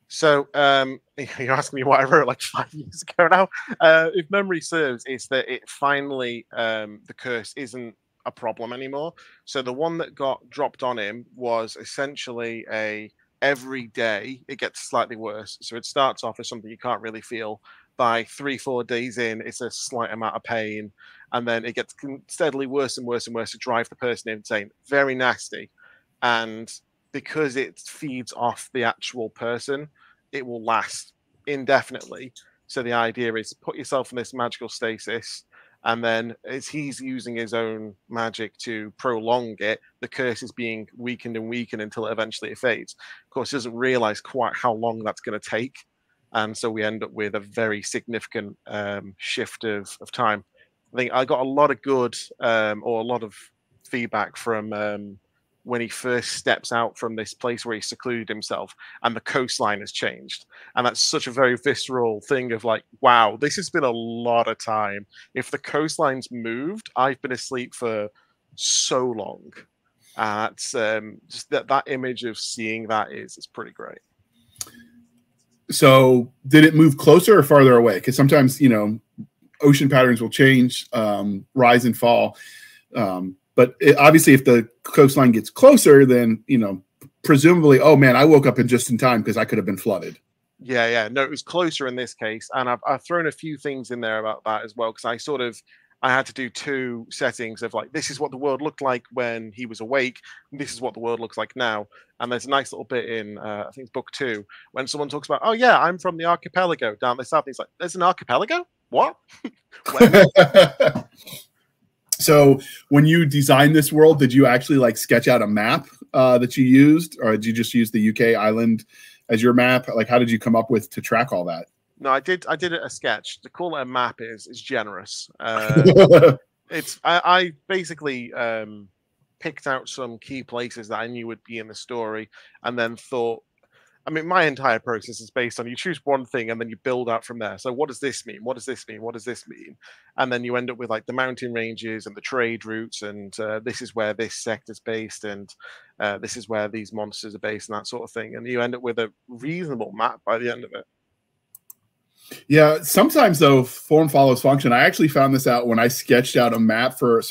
So you're asking me what I wrote like 5 years ago now. If memory serves, it's that it finally the curse isn't a problem anymore. So the one that got dropped on him was essentially every day it gets slightly worse. So it starts off as something you can't really feel. By 3-4 days in, it's a slight amount of pain, and then it gets steadily worse and worse and worse to drive the person insane. Very nasty. And because it feeds off the actual person, it will last indefinitely. So the idea is put yourself in this magical stasis, and then as he's using his own magic to prolong it, the curse is being weakened and weakened until eventually it fades. Of course, he doesn't realize quite how long that's going to take. And so we end up with a very significant shift of time. I think I got a lot of good or a lot of feedback from when he first steps out from this place where he secluded himself and the coastline has changed. And that's such a very visceral thing of like, wow, this has been a lot of time. If the coastline's moved, I've been asleep for so long. It's just that image of seeing that is pretty great. So did it move closer or farther away? Because sometimes, ocean patterns will change, rise and fall. But obviously, if the coastline gets closer, then, presumably, oh, man, I woke up just in time because I could have been flooded. Yeah. No, it was closer in this case. And I've thrown a few things in there about that as well, because I had to do 2 settings of like, this is what the world looked like when he was awake. And this is what the world looks like now. And there's a nice little bit in, I think it's book 2, when someone talks about, oh yeah, I'm from the archipelago down the south. He's like, there's an archipelago? What? So when you designed this world, did you actually like sketch out a map that you used, or did you just use the UK island as your map? Like, how did you come up with to track all that? No, I did a sketch. To call it a map is generous. I basically picked out some key places that I knew would be in the story, and then thought, I mean, my entire process is based on you choose one thing and then you build out from there. So what does this mean? What does this mean? What does this mean? And then you end up with like the mountain ranges and the trade routes, and this is where this sector's based, and this is where these monsters are based, and that sort of thing. And you end up with a reasonable map by the end of it. Yeah, sometimes though, form follows function. I actually found this out when I sketched out a map for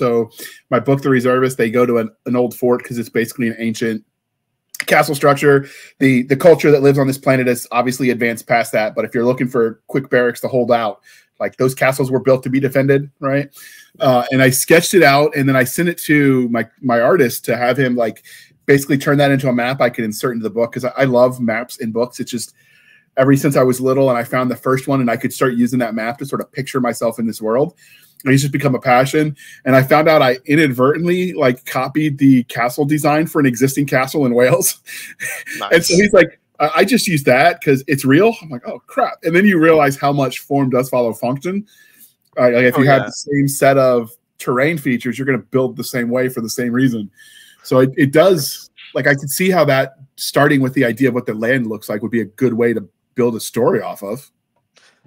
my book, The Reservist. They go to an old fort because it's basically an ancient castle structure. The culture that lives on this planet has obviously advanced past that. But if you're looking for quick barracks to hold out, like those castles were built to be defended, right? And I sketched it out, and then I sent it to my artist to have him like basically turn that into a map I could insert into the book, because I love maps in books. It's just ever since I was little and I found the first one and I could start using that map to sort of picture myself in this world. And it's just become a passion. And I found out I inadvertently like copied the castle design for an existing castle in Wales. Nice. And so he's like, I just used that because it's real. I'm like, oh crap. And then you realize how much form does follow function. Like if you have the same set of terrain features, you're going to build the same way for the same reason. So it does, like I could see how that starting with the idea of what the land looks like would be a good way to build a story off of.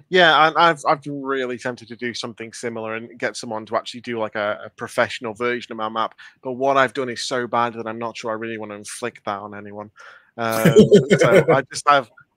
Yeah, and I've been really tempted to do something similar and get someone to actually do like a professional version of my map. But what I've done is so bad that I'm not sure I really want to inflict that on anyone. So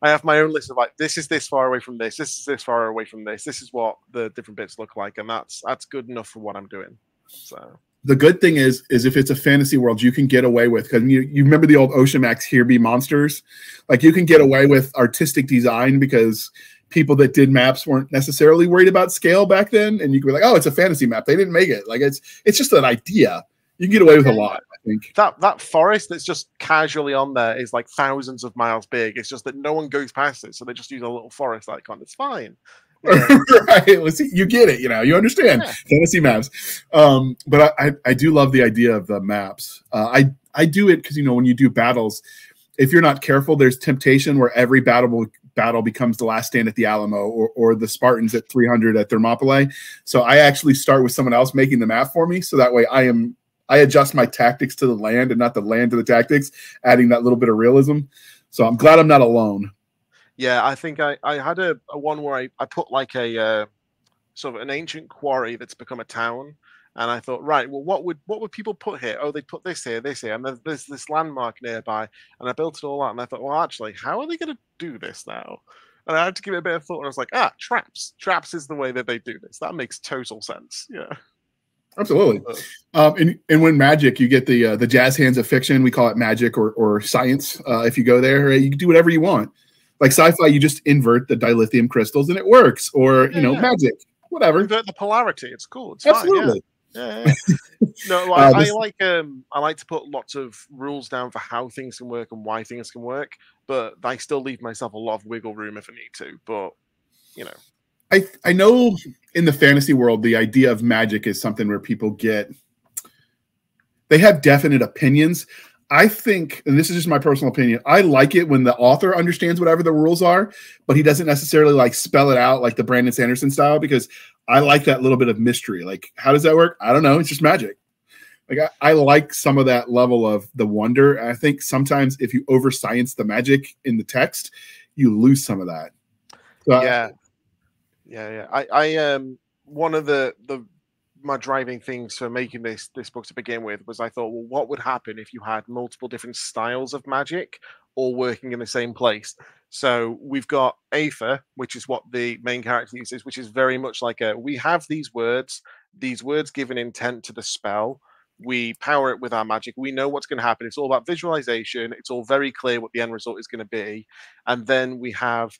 I have my own list of like, this is this far away from this is this far away from this is what the different bits look like, and that's good enough for what I'm doing. So the good thing is if it's a fantasy world, you can get away with, because you remember the old Ocean Max Here Be Monsters, like you can get away with artistic design because people that did maps weren't necessarily worried about scale back then, and you could be like, oh, it's a fantasy map, they didn't make it, like it's just an idea. You can get away with a lot. I think that forest that's just casually on there is like thousands of miles big. It's just that no one goes past it, so they just use a little forest icon. It's fine. Yeah. Right. Let's see, you get it. You understand fantasy maps. But I do love the idea of the maps. I do it because when you do battles, if you're not careful, there's temptation where every battle becomes the last stand at the Alamo or the Spartans at 300 at Thermopylae. So I actually start with someone else making the map for me, so that way I adjust my tactics to the land and not the land to the tactics, adding that little bit of realism. So I'm glad I'm not alone. Yeah, I think I had a one where I put like a sort of an ancient quarry that's become a town, and I thought, right, well, what would people put here? Oh, they'd put this here, and there's this landmark nearby, and I built it all out, and I thought, well, actually, how are they going to do this now? And I had to give it a bit of thought, and I was like, traps. Traps is the way that they do this. That makes total sense. Yeah. Absolutely. And when magic, you get the jazz hands of fiction. We call it magic or science. If you go there, you can do whatever you want. Like sci-fi, you just invert the dilithium crystals and it works. Or magic, whatever. Invert the polarity. It's cool. It's absolutely. Fine, yeah. No, I like to put lots of rules down for how things can work and why things can work, but I still leave myself a lot of wiggle room if I need to. But I know in the fantasy world, the idea of magic is something where people they have definite opinions. I think, and this is just my personal opinion, I like it when the author understands whatever the rules are, but he doesn't necessarily like spell it out like the Brandon Sanderson style, because I like that little bit of mystery. Like, how does that work? I don't know. It's just magic. Like I like some of that level of the wonder. I think sometimes if you over science the magic in the text, you lose some of that. So Yeah. I one of my driving things for making this book to begin with was I thought, well, what would happen if you had multiple different styles of magic all working in the same place? So we've got Aether, which is what the main character uses, which is very much like we have these words give an intent to the spell. We power it with our magic. We know what's going to happen. It's all about visualization. It's all very clear what the end result is going to be. And then we have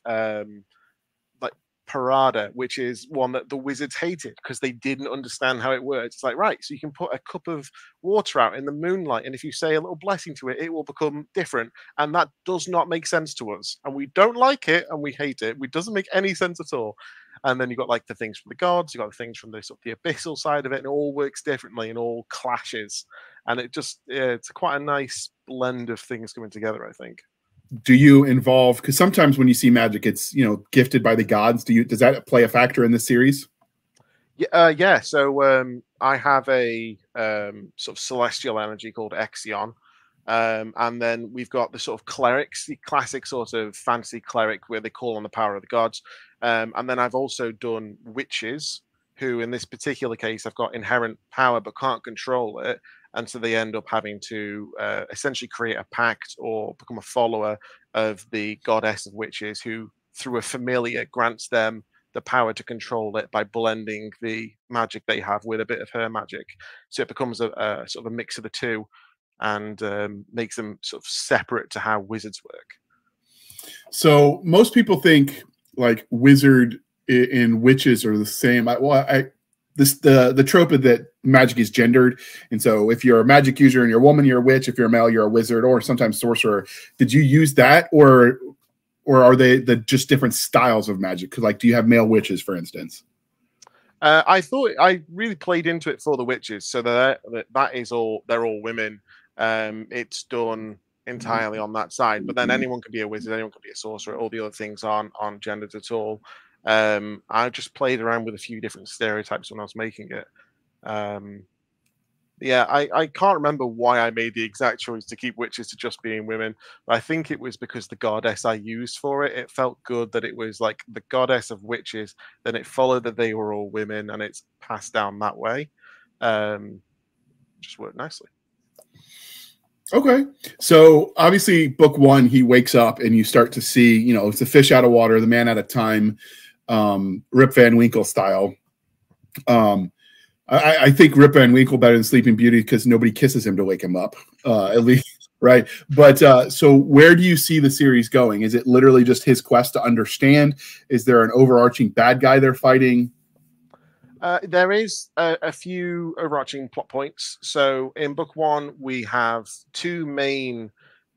Parada, which is one that the wizards hated because they didn't understand how it works. It's like, right, so you can put a cup of water out in the moonlight, and if you say a little blessing to it, it will become different. And that does not make sense to us. And we don't like it and we hate it. It doesn't make any sense at all. And then you've got like the things from the gods, you've got the things from the sort of the abyssal side of it, and it all works differently and all clashes. And it just it's quite a nice blend of things coming together, I think. Do you involve, because sometimes when you see magic, it's gifted by the gods. Does that play a factor in this series? Yeah. So I have a sort of celestial energy called Exion, and then we've got the sort of clerics, the classic sort of fantasy cleric where they call on the power of the gods, and then I've also done witches who, in this particular case, have got inherent power but can't control it. And so they end up having to essentially create a pact or become a follower of the goddess of witches, who through a familiar grants them the power to control it by blending the magic they have with a bit of her magic. So it becomes a sort of a mix of the two, and makes them sort of separate to how wizards work. So most people think like wizard and witches are the same. The trope of that magic is gendered, and so if you're a magic user and you're a woman, you're a witch. If you're a male, you're a wizard, or sometimes sorcerer. Did you use that, or are they just different styles of magic? Because like, do you have male witches, for instance? I thought I really played into it for the witches, so that is all. They're all women. It's done entirely on that side. But then anyone can be a wizard, anyone can be a sorcerer. All the other things aren't gendered at all. I just played around with a few different stereotypes when I was making it. Um, yeah, I can't remember why I made the exact choice to keep witches to just being women. But I think it was because the goddess I used for it, it felt good that it was like the goddess of witches. Then it followed that they were all women, and it's passed down that way. Um, just worked nicely. Okay. So obviously book one, he wakes up and you start to see, you know, it's a fish out of water, the man out of time, Rip Van Winkle style. I think Rip Van Winkle better than Sleeping Beauty because nobody kisses him to wake him up, at least, right? But so where do you see the series going? Is it literally just his quest to understand? Is there an overarching bad guy they're fighting? There is a few overarching plot points. So in book one, we have two main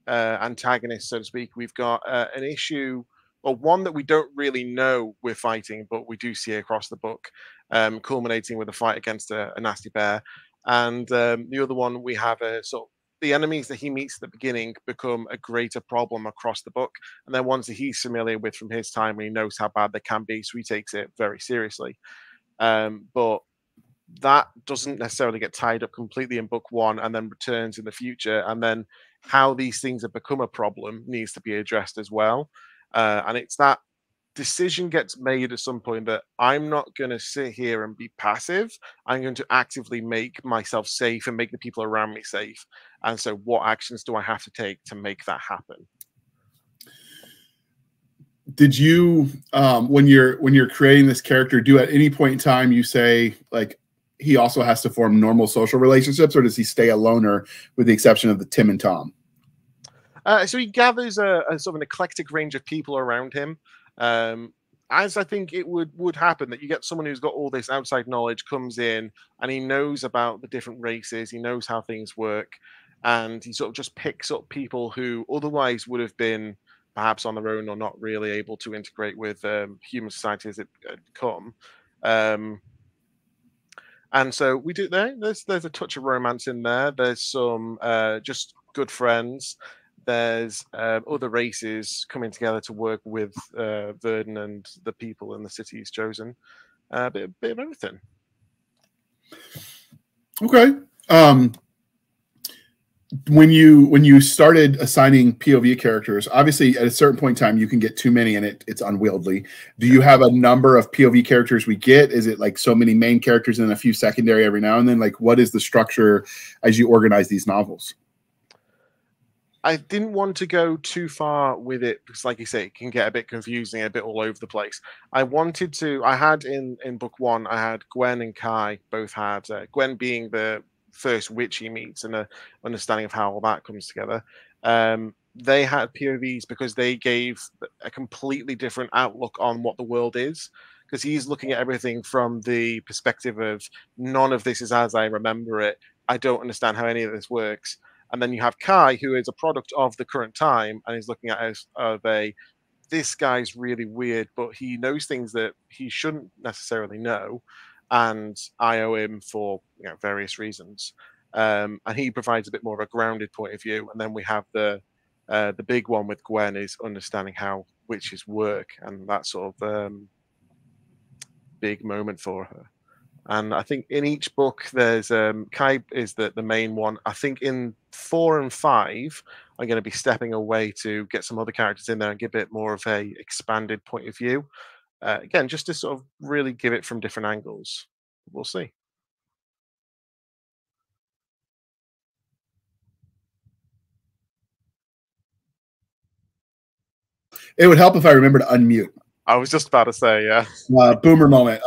antagonists, so to speak. We've got an issue, or one that we don't really know we're fighting, but we do see across the book, culminating with a fight against a nasty bear. And the other one, we have a sort of the enemies that he meets at the beginning become a greater problem across the book, and they're ones that he's familiar with from his time, and he knows how bad they can be, so he takes it very seriously. But that doesn't necessarily get tied up completely in book one and then returns in the future. And then how these things have become a problem needs to be addressed as well. And it's that decision gets made at some point that I'm not going to sit here and be passive. I'm going to actively make myself safe and make the people around me safe. And so, what actions do I have to take to make that happen? Did you when you're creating this character, do at any point in time you say like he also has to form normal social relationships, or does he stay a loner with the exception of the Tim and Tom? So he gathers a sort of an eclectic range of people around him. As I think it would happen, that you get someone who's got all this outside knowledge comes in and he knows about the different races, he knows how things work, and he sort of just picks up people who otherwise would have been perhaps on their own or not really able to integrate with human society as it had come. Um, and so we do there. There's a touch of romance in there. There's some just good friends. There's other races coming together to work with Verdun and the people in the city he's chosen. Bit of everything. Okay. When you started assigning POV characters, obviously at a certain point in time you can get too many and it's unwieldy. Do you have a number of POV characters we get? Is it like so many main characters and a few secondary every now and then? Like, what is the structure as you organize these novels? I didn't want to go too far with it because, like you say, it can get a bit confusing, a bit all over the place. I had in book one, I had Gwen and Kai both had Gwen being the first witch he meets and a understanding of how all that comes together. They had POVs because they gave a completely different outlook on what the world is. Because he's looking at everything from the perspective of none of this is as I remember it. I don't understand how any of this works. And then you have Kai, who is a product of the current time, and is looking at it as this guy's really weird, but he knows things that he shouldn't necessarily know, and I owe him for various reasons. And he provides a bit more of a grounded point of view. And then we have the big one with Gwen is understanding how witches work, and that sort of big moment for her. And I think in each book, there's Kai is the main one. I think in 4 and 5, I'm going to be stepping away to get some other characters in there and give it more of a expanded point of view. Again, just to sort of really give it from different angles. We'll see. It would help if I remember to unmute. I was just about to say, yeah. Boomer moment.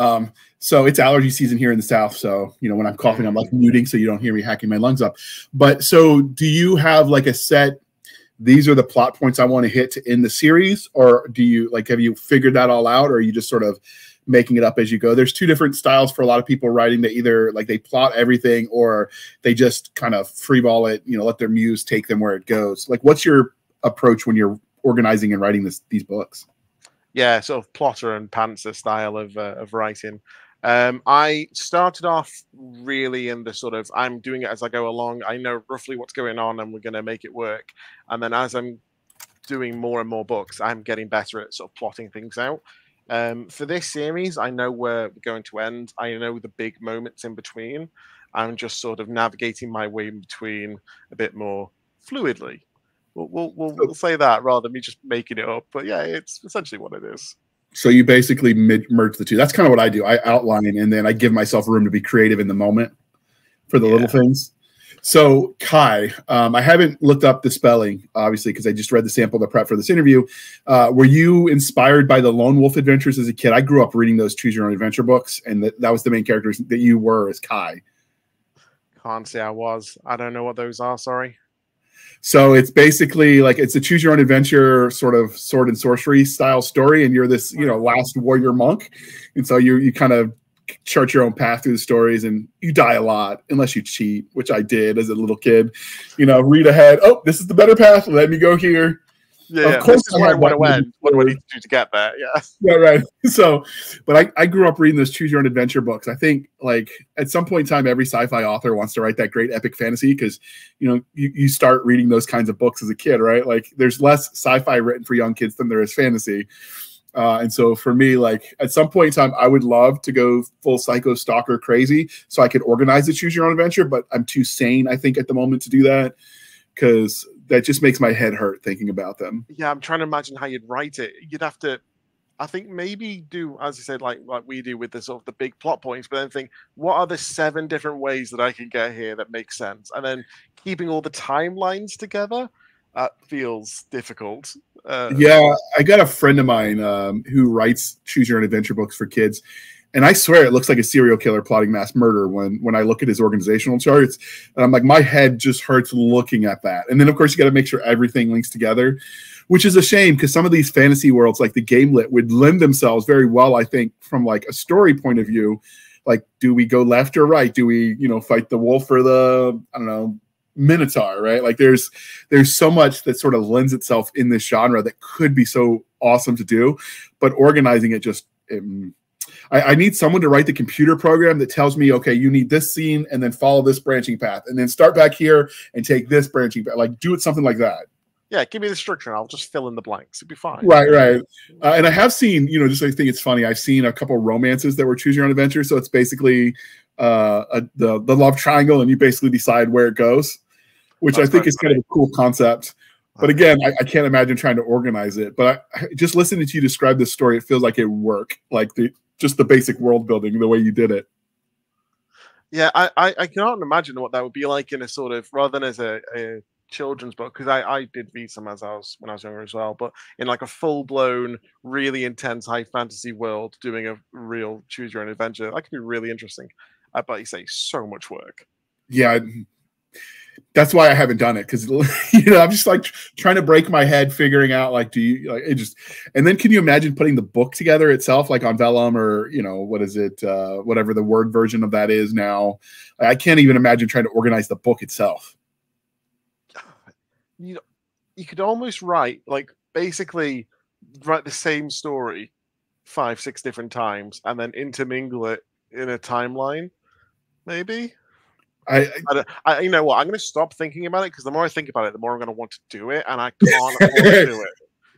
So it's allergy season here in the South. So, you know, when I'm coughing, I'm like muting so you don't hear me hacking my lungs up. But so do you have like a set, these are the plot points I want to hit to end the series? Or do you like, have you figured that all out? Or are you just sort of making it up as you go? There's two different styles for a lot of people writing, that either like they plot everything or they just kind of freeball it, you know, let their muse take them where it goes. Like, what's your approach when you're organizing and writing these books? Yeah, sort of plotter and pantser style of writing. I started off really in the sort of, I'm doing it as I go along. I know roughly what's going on and we're going to make it work. And then as I'm doing more and more books, I'm getting better at sort of plotting things out. For this series, I know where we're going to end. I know the big moments in between. I'm just sort of navigating my way in between a bit more fluidly. We'll say that rather than me just making it up. But yeah, it's essentially what it is. So you basically merge the two. That's kind of what I do. I outline and then I give myself room to be creative in the moment for the little things. So Kai, I haven't looked up the spelling, obviously, because I just read the sample to prep for this interview. Were you inspired by the Lone Wolf Adventures as a kid? I grew up reading those Choose Your Own Adventure books, and that was the main characters that you were as Kai. Can't say I was. I don't know what those are, sorry. So it's basically like it's a choose your own adventure sort of sword and sorcery style story, and you're this, you know, last warrior monk, and so you kind of chart your own path through the stories, and you die a lot unless you cheat, which I did as a little kid. You know, read ahead. Oh, this is the better path. Let me go here. Yeah, of course. This is where I want to win. What do I need to do to get there? Yeah. Yeah, right. So, but I grew up reading those choose your own adventure books. I think like at some point in time, every sci-fi author wants to write that great epic fantasy because, you know, you start reading those kinds of books as a kid, right? Like there's less sci-fi written for young kids than there is fantasy. And so for me, like at some point in time, I would love to go full psycho stalker crazy so I could organize the choose your own adventure, but I'm too sane, I think, at the moment to do that because that just makes my head hurt thinking about them. Yeah, I'm trying to imagine how you'd write it. You'd have to, I think, maybe do, as you said, like we do with the sort of the big plot points, but then think, what are the 7 different ways that I can get here that make sense? And then keeping all the timelines together, feels difficult. Yeah, I got a friend of mine who writes choose your own adventure books for kids. And I swear it looks like a serial killer plotting mass murder when I look at his organizational charts. And I'm like, my head just hurts looking at that. And then, of course, you got to make sure everything links together, which is a shame because some of these fantasy worlds, like the Gamelit, would lend themselves very well, I think, from like a story point of view. Like, do we go left or right? Do we, you know, fight the wolf or the, I don't know, Minotaur, right? Like there's so much that sort of lends itself in this genre that could be so awesome to do, but organizing it just... I need someone to write the computer program that tells me, okay, you need this scene and then follow this branching path and then start back here and take this branching path. Like do it something like that. Yeah, give me the structure and I'll just fill in the blanks. It'd be fine. Right, right. And I have seen, you know, just I think it's funny. I've seen a couple romances that were choose your own adventure. So it's basically the love triangle and you basically decide where it goes, which That's I think is kind of a cool concept. But again, I can't imagine trying to organize it. But just listening to you describe this story, it feels like it would work. Like just the basic world building, the way you did it. Yeah, I cannot imagine what that would be like in a sort of, rather than as a children's book, because I did read some when I was younger as well, but in like a full-blown, really intense high fantasy world, doing a real choose your own adventure, that could be really interesting. But you say so much work. Yeah, that's why I haven't done it because you know I'm just like trying to break my head figuring out like do you like it just and then can you imagine putting the book together itself like on vellum or you know what is it whatever the word version of that is now. I can't even imagine trying to organize the book itself. You know, you could almost write like basically write the same story 5-6 different times and then intermingle it in a timeline maybe. I you know what? I'm going to stop thinking about it because the more I think about it, the more I'm going to want to do it, and I can't afford to do it.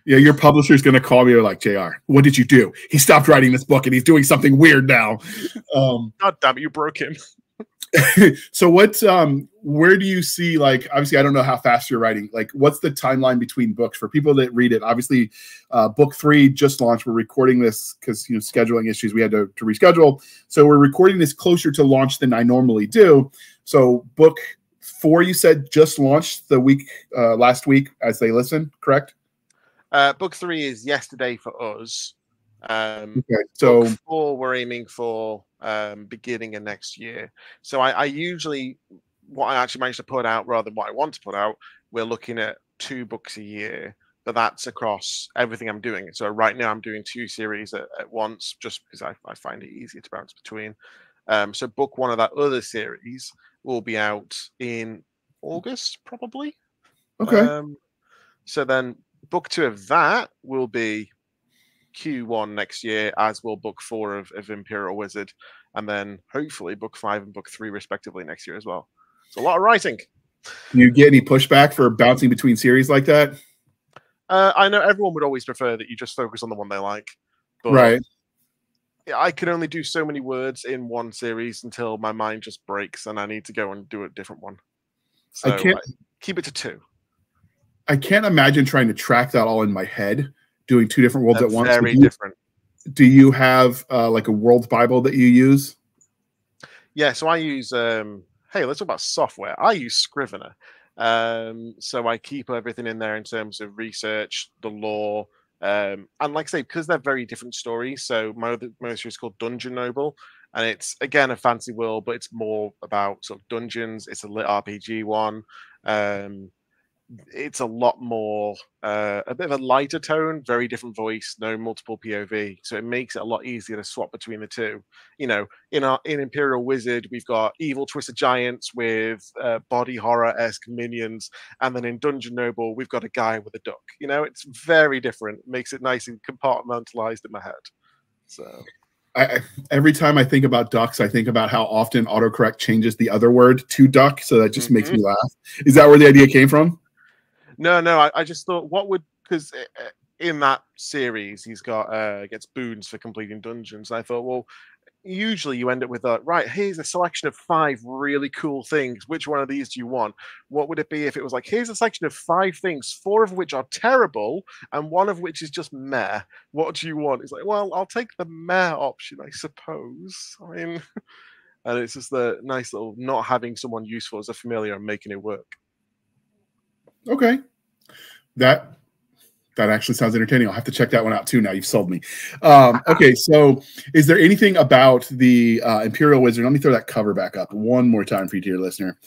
Yeah, your publisher's going to call me like, JR, what did you do? He stopped writing this book and he's doing something weird now. God damn it, you broke him. So where do you see, like, obviously I don't know how fast you're writing, like what's the timeline between books for people that read it? Obviously book 3 just launched. We're recording this because, you know, scheduling issues, we had to reschedule. So we're recording this closer to launch than I normally do. So book 4, you said just launched the week, last week as they listen, correct? Book 3 is yesterday for us. Okay, so Book 4 we're aiming for beginning of next year. So I usually, what I actually managed to put out rather than what I want to put out, we're looking at 2 books a year, but that's across everything I'm doing. So right now I'm doing 2 series at once, just because I find it easier to bounce between. So book 1 of that other series will be out in August, probably. okay. So then book 2 of that will be Q1 next year, as will book 4 of Imperial Wizard, and then hopefully book 5 and book 3 respectively next year as well. It's a lot of writing. Do you get any pushback for bouncing between series like that? I know everyone would always prefer that you just focus on the one they like, but Right. I can only do so many words in one series until my mind just breaks and I need to go and do a different one. So I keep it to 2. I can't imagine trying to track that all in my head, doing 2 different worlds at once. Very different. Do you have like a world Bible that you use? Yeah, so I use hey, let's talk about software. I use Scrivener. So I keep everything in there in terms of research, the lore, and like I say, because they're very different stories. So my series is called Dungeon Noble, and it's again a fancy world, but it's more about sort of dungeons. It's a lit RPG one. It's a lot more a bit of a lighter tone, very different voice, no multiple POV, so it makes it a lot easier to swap between the two. You know, in Imperial Wizard we've got evil twisted giants with body horror-esque minions, and then in Dungeon Noble we've got a guy with a duck. You know, it's very different. It makes it nice and compartmentalized in my head. So every time I think about ducks, I think about how often autocorrect changes the other word to duck, so that just makes me laugh. Is that where the idea came from? No, I just thought, what would, because in that series he's got gets boons for completing dungeons. I thought, well, usually you end up with right, here's a selection of 5 really cool things. Which one of these do you want? What would it be if it was like, here's a selection of 5 things, 4 of which are terrible and 1 of which is just meh. What do you want? It's like, well, I'll take the meh option, I suppose. I mean, and it's just the nice little not having someone useful as a familiar and making it work. Okay. That actually sounds entertaining. I'll have to check that one out too. Now you've sold me. Okay, so is there anything about the Imperial Wizard? Let me throw that cover back up one more time for you, dear listener.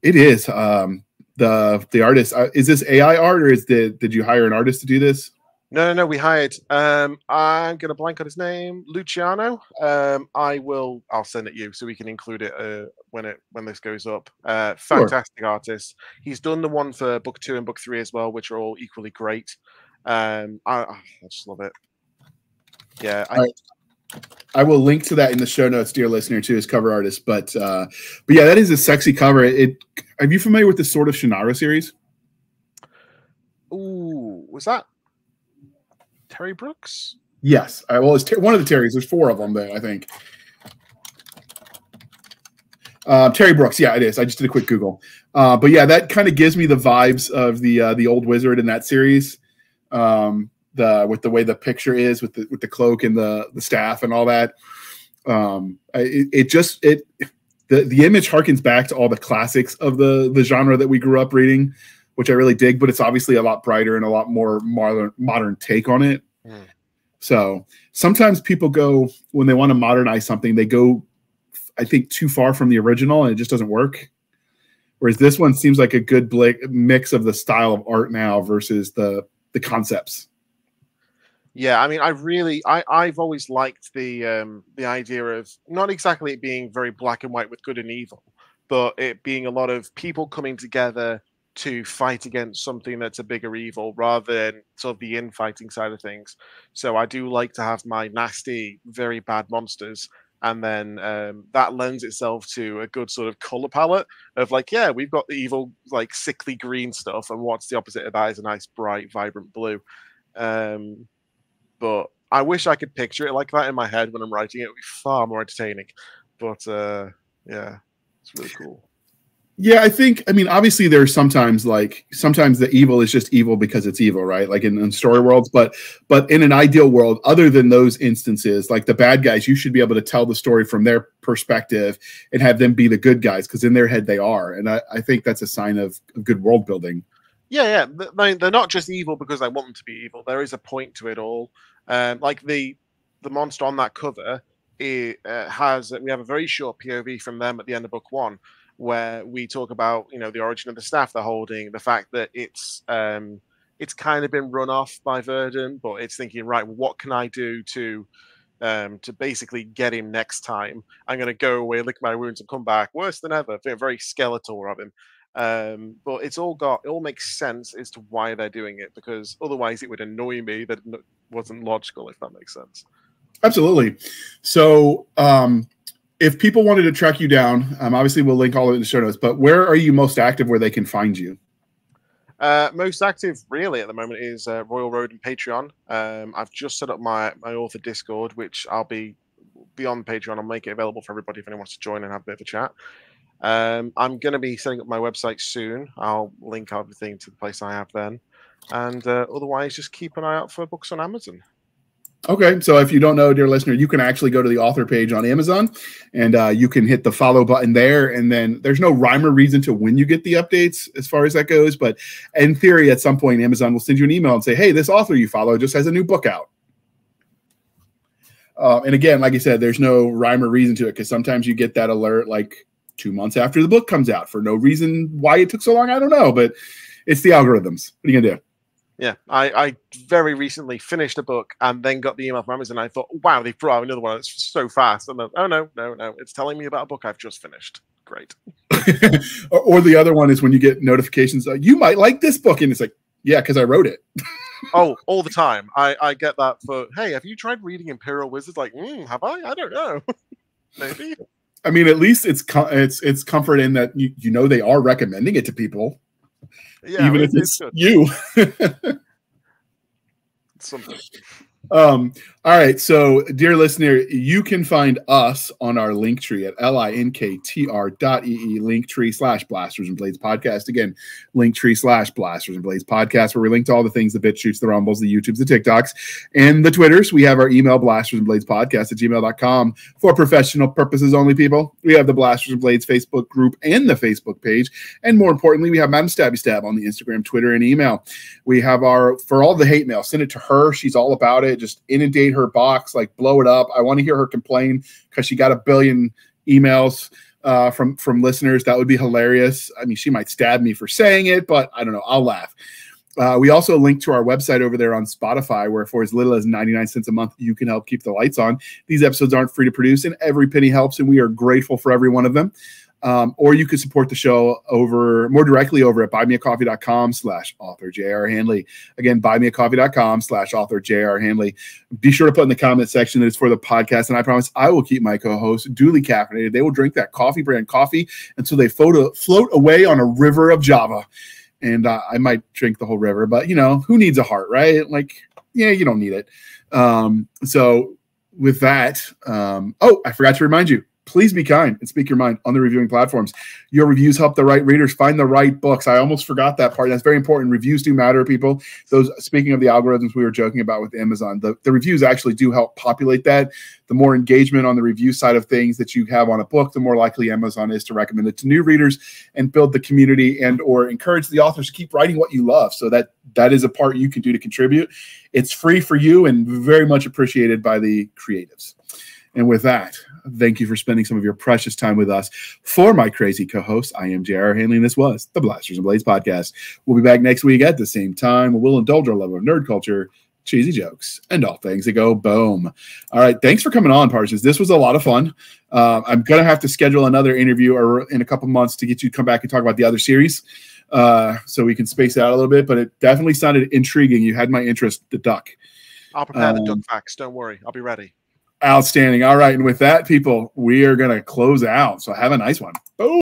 It is the artist. Is this AI art, or did you hire an artist to do this? No, we hired. I'm gonna blank on his name, Luciano. I'll send it you so we can include it when this goes up. Fantastic artist. He's done the one for book 2 and book 3 as well, which are all equally great. I just love it. Yeah, I will link to that in the show notes, dear listener, to his cover artist. But yeah, that is a sexy cover. Are you familiar with the Sword of Shannara series? Ooh, was that Terry Brooks? Yes. Well, it's one of the Terrys. There's 4 of them there, I think. Terry Brooks. Yeah, it is. I just did a quick Google. But yeah, that kind of gives me the vibes of the old wizard in that series. With the way the picture is, with the cloak and the staff and all that. The image harkens back to all the classics of the genre that we grew up reading, which I really dig, but it's obviously a lot brighter and a lot more modern take on it. So sometimes people go, when they want to modernize something, they go, I think, too far from the original, and it just doesn't work. Whereas this one seems like a good mix of the style of art now versus the concepts. Yeah, I mean, I've always liked the idea of not exactly it being very black and white with good and evil, but it being a lot of people coming together to fight against something that's a bigger evil rather than sort of the infighting side of things. So I do like to have my nasty, very bad monsters, and then that lends itself to a good sort of color palette of like, yeah, we've got the evil, like sickly green stuff, and what's the opposite of that is a nice, bright, vibrant blue. But I wish I could picture it like that in my head when I'm writing it. It would be far more entertaining. But yeah, it's really cool. Yeah, I mean, obviously there's sometimes the evil is just evil because it's evil, right? Like in story worlds, but in an ideal world, other than those instances, like the bad guys, you should be able to tell the story from their perspective and have them be the good guys, because in their head they are. And I think that's a sign of good world building. Yeah, yeah. They're not just evil because I want them to be evil. There is a point to it all. Like the monster on that cover, it has we have a very short POV from them at the end of book one, where we talk about the origin of the staff they're holding, the fact that it's kind of been run off by Verdun, but it's thinking, right, what can I do to basically get him next time? I'm going to go away, lick my wounds, and come back worse than ever. Very skeletal of him. But it all makes sense as to why they're doing it, because otherwise it would annoy me that it wasn't logical, if that makes sense. Absolutely. So if people wanted to track you down, obviously we'll link all of it in the show notes, but where are you most active where they can find you? Most active really at the moment is Royal Road and Patreon. I've just set up my author Discord, which I'll be on Patreon. I'll make it available for everybody if anyone wants to join and have a bit of a chat. I'm going to be setting up my website soon. I'll link everything to the place I have then. And otherwise, just keep an eye out for books on Amazon. Okay, so if you don't know, dear listener, you can actually go to the author page on Amazon, and you can hit the follow button there, and then there's no rhyme or reason to when you get the updates as far as that goes, but in theory, at some point, Amazon will send you an email and say, hey, this author you follow just has a new book out. And again, like I said, there's no rhyme or reason to it, because sometimes you get that alert like 2 months after the book comes out for no reason why it took so long. I don't know, but it's the algorithms. What are you going to do? Yeah, I very recently finished a book and then got the email from Amazon. And I thought, wow, they've brought out another one. It's so fast. And then, oh, no. It's telling me about a book I've just finished. Great. or the other one is when you get notifications, you might like this book. And it's like, yeah, because I wrote it. Oh, all the time. I get that for, hey, have you tried reading Imperial Wizard? Like, have I? I don't know. Maybe. I mean, at least it's comfort in that you know they are recommending it to people. Yeah, even if it's you. Something. All right. So, dear listener, you can find us on our link tree at linktr.ee, linktree/Blasters and Blades podcast. Again, linktree/Blasters and Blades podcast, where we link to all the things, the BitChutes, the Rumbles, the YouTubes, the TikToks, and the Twitters. We have our email, blastersandbladespodcast@gmail.com, for professional purposes only, people. We have the Blasters and Blades Facebook group and the Facebook page. And more importantly, we have Madam Stabby Stab on the Instagram, Twitter, and email. We have for all the hate mail, send it to her. She's all about it. Just inundate her box, like blow it up. I want to hear her complain because she got 1 billion emails from listeners. That would be hilarious. I mean, she might stab me for saying it, but I don't know. I'll laugh. We also link to our website over there on Spotify, where for as little as 99 cents a month, you can help keep the lights on. These episodes aren't free to produce, and every penny helps, and we are grateful for every one of them. Or you could support the show more directly over at buymeacoffee.com/author J.R. Handley. Again, buymeacoffee.com/author J.R. Handley. Be sure to put in the comment section that it's for the podcast, and I promise I will keep my co-hosts duly caffeinated. They will drink that coffee brand coffee until they float away on a river of Java. And I might drink the whole river, but who needs a heart, right? Like, yeah, you don't need it. So with that, I forgot to remind you, please be kind and speak your mind on the reviewing platforms. Your reviews help the right readers find the right books. I almost forgot that part. That's very important. Reviews do matter, people. Speaking of the algorithms we were joking about with Amazon, the reviews actually do help populate that. The more engagement on the review side of things that you have on a book, the more likely Amazon is to recommend it to new readers and build the community or encourage the authors to keep writing what you love. So that is a part you can do to contribute. It's free for you and very much appreciated by the creatives. And with that, thank you for spending some of your precious time with us. For my crazy co-host, I am J.R. Handley, and this was the Blasters and Blades podcast. We'll be back next week at the same time. We'll indulge our love of nerd culture, cheesy jokes, and all things that go boom. All right, thanks for coming on, Parsons. This was a lot of fun. I'm going to have to schedule another interview in a couple months to get you to come back and talk about the other series, so we can space it out a little bit, but it definitely sounded intriguing. You had my interest, the duck. I'll prepare the duck facts. Don't worry. I'll be ready. Outstanding. All right. And with that, people, we are going to close out. So have a nice one. Boom.